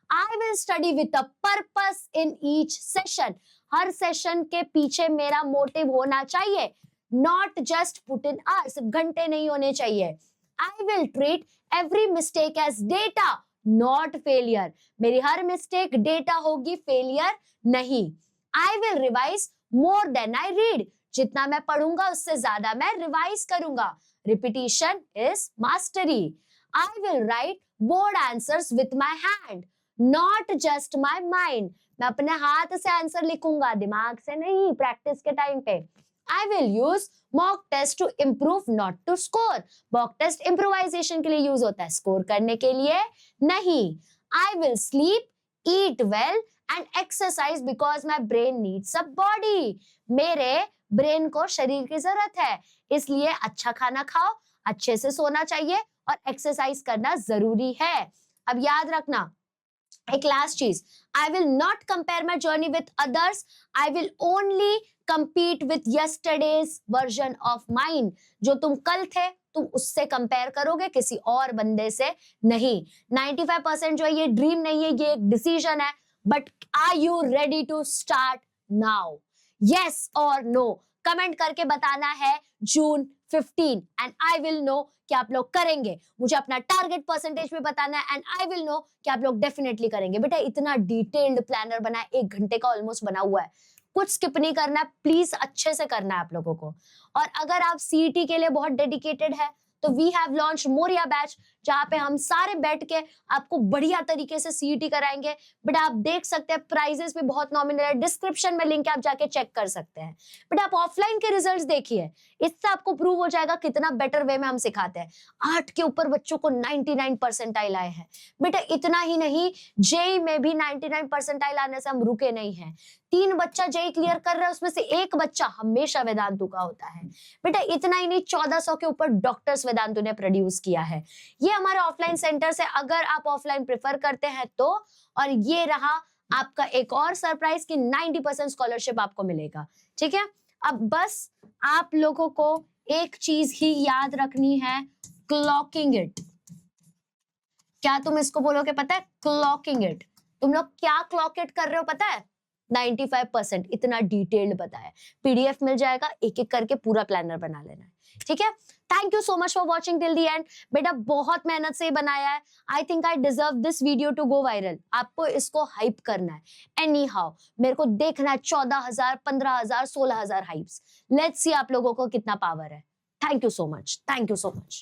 I will study with a purpose in each session. Her session के पीछे मेरा मोटिव होना चाहिए, not just put in hours, घंटे नहीं होने चाहिए। I will treat every mistake as data, not failure. मेरी हर मिस्टेक डेटा होगी, फेलियर नहीं। I will revise more than I read जितना मैं पढ़ूंगा उससे ज्यादा मैं रिवाइज करूंगा। Repetition is mastery. I will write board answers with my hand, not just my mind. मैं अपने हाथ से आंसर लिखूंगा, दिमाग से नहीं, प्रैक्टिस के टाइम पे। I will use mock test to improve, not to score. Mock test improvisation के लिए यूज होता है, स्कोर करने के लिए नहीं। I will sleep, eat well and exercise because my brain needs a body. मेरे ब्रेन को शरीर की जरूरत है, इसलिए अच्छा खाना खाओ, अच्छे से सोना चाहिए और एक्सरसाइज करना जरूरी है। अब याद रखना एक लास्ट चीज, I will not compare my journey with others, I will only compete with yesterday's version of mine। जो तुम कल थे तुम उससे कंपेयर करोगे, किसी और बंदे से नहीं। 95% जो है ये ड्रीम नहीं है, ये एक डिसीजन है। But are you ready to start now? Yes और नो कमेंट करके बताना है June 15 and I will know कि आप लोग करेंगे। मुझे अपना टारगेट परसेंटेज भी बताना है एंड आई विल नो कि आप लोग डेफिनेटली करेंगे। बेटा इतना डिटेल्ड प्लानर बना है, 1 घंटे का ऑलमोस्ट बना हुआ है, कुछ स्किप नहीं करना है, प्लीज अच्छे से करना है आप लोगों को। और अगर आप सीईटी के लिए बहुत डेडिकेटेड है तो we have launch Maurya batch, जहां पे हम सारे बैठ के आपको बढ़िया तरीके से सीईटी कराएंगे। बट आप देख सकते हैं प्राइजेस भी बहुत नॉमिनल है, डिस्क्रिप्शन में लिंक है, आप जाके चेक कर सकते हैं। बट आप ऑफलाइन के रिजल्ट्स देखिए, इससे आपको प्रूव हो जाएगा कितना बेटर वे में हम सिखाते हैं। 8 के ऊपर बच्चों को 99 परसेंटाइल आए हैं। बेटा इतना ही नहीं, जेई में भी 99 परसेंटाइल आने से हम रुके नहीं हैं। 3 बच्चा जेई क्लियर कर रहा है, उसमें से 1 बच्चा हमेशा वेदांतु का होता है। बेटा इतना ही नहीं, 1400 के ऊपर डॉक्टर्स वेदांतु ने प्रोड्यूस किया है। ये हमारे ऑफलाइन सेंटर से, अगर आप ऑफलाइन प्रेफर करते हैं तो। और ये रहा आपका एक और सरप्राइज कि 90% स्कॉलरशिप आपको मिलेगा। ठीक है, अब बस आप लोगों को एक चीज ही याद रखनी है, क्लॉकिंग इट। क्या तुम इसको बोलोगे पता है? Clocking it. तुम लोग क्या क्लॉक इट कर रहे हो पता है? 95%। इतना डिटेल्ड बताया, पीडीएफ मिल जाएगा, एक एक करके पूरा प्लानर बना लेना है। ठीक है, thank you so much for watching till the end. बेटा बहुत मेहनत से बनाया है, I think I deserve this video to go viral. आपको इसको हाइप करना है। एनी हाउ मेरे को देखना है 14,000, 15,000, 16,000 हाइप्स। लेट्स सी आप लोगों को कितना पावर है। Thank you so much, thank you so much.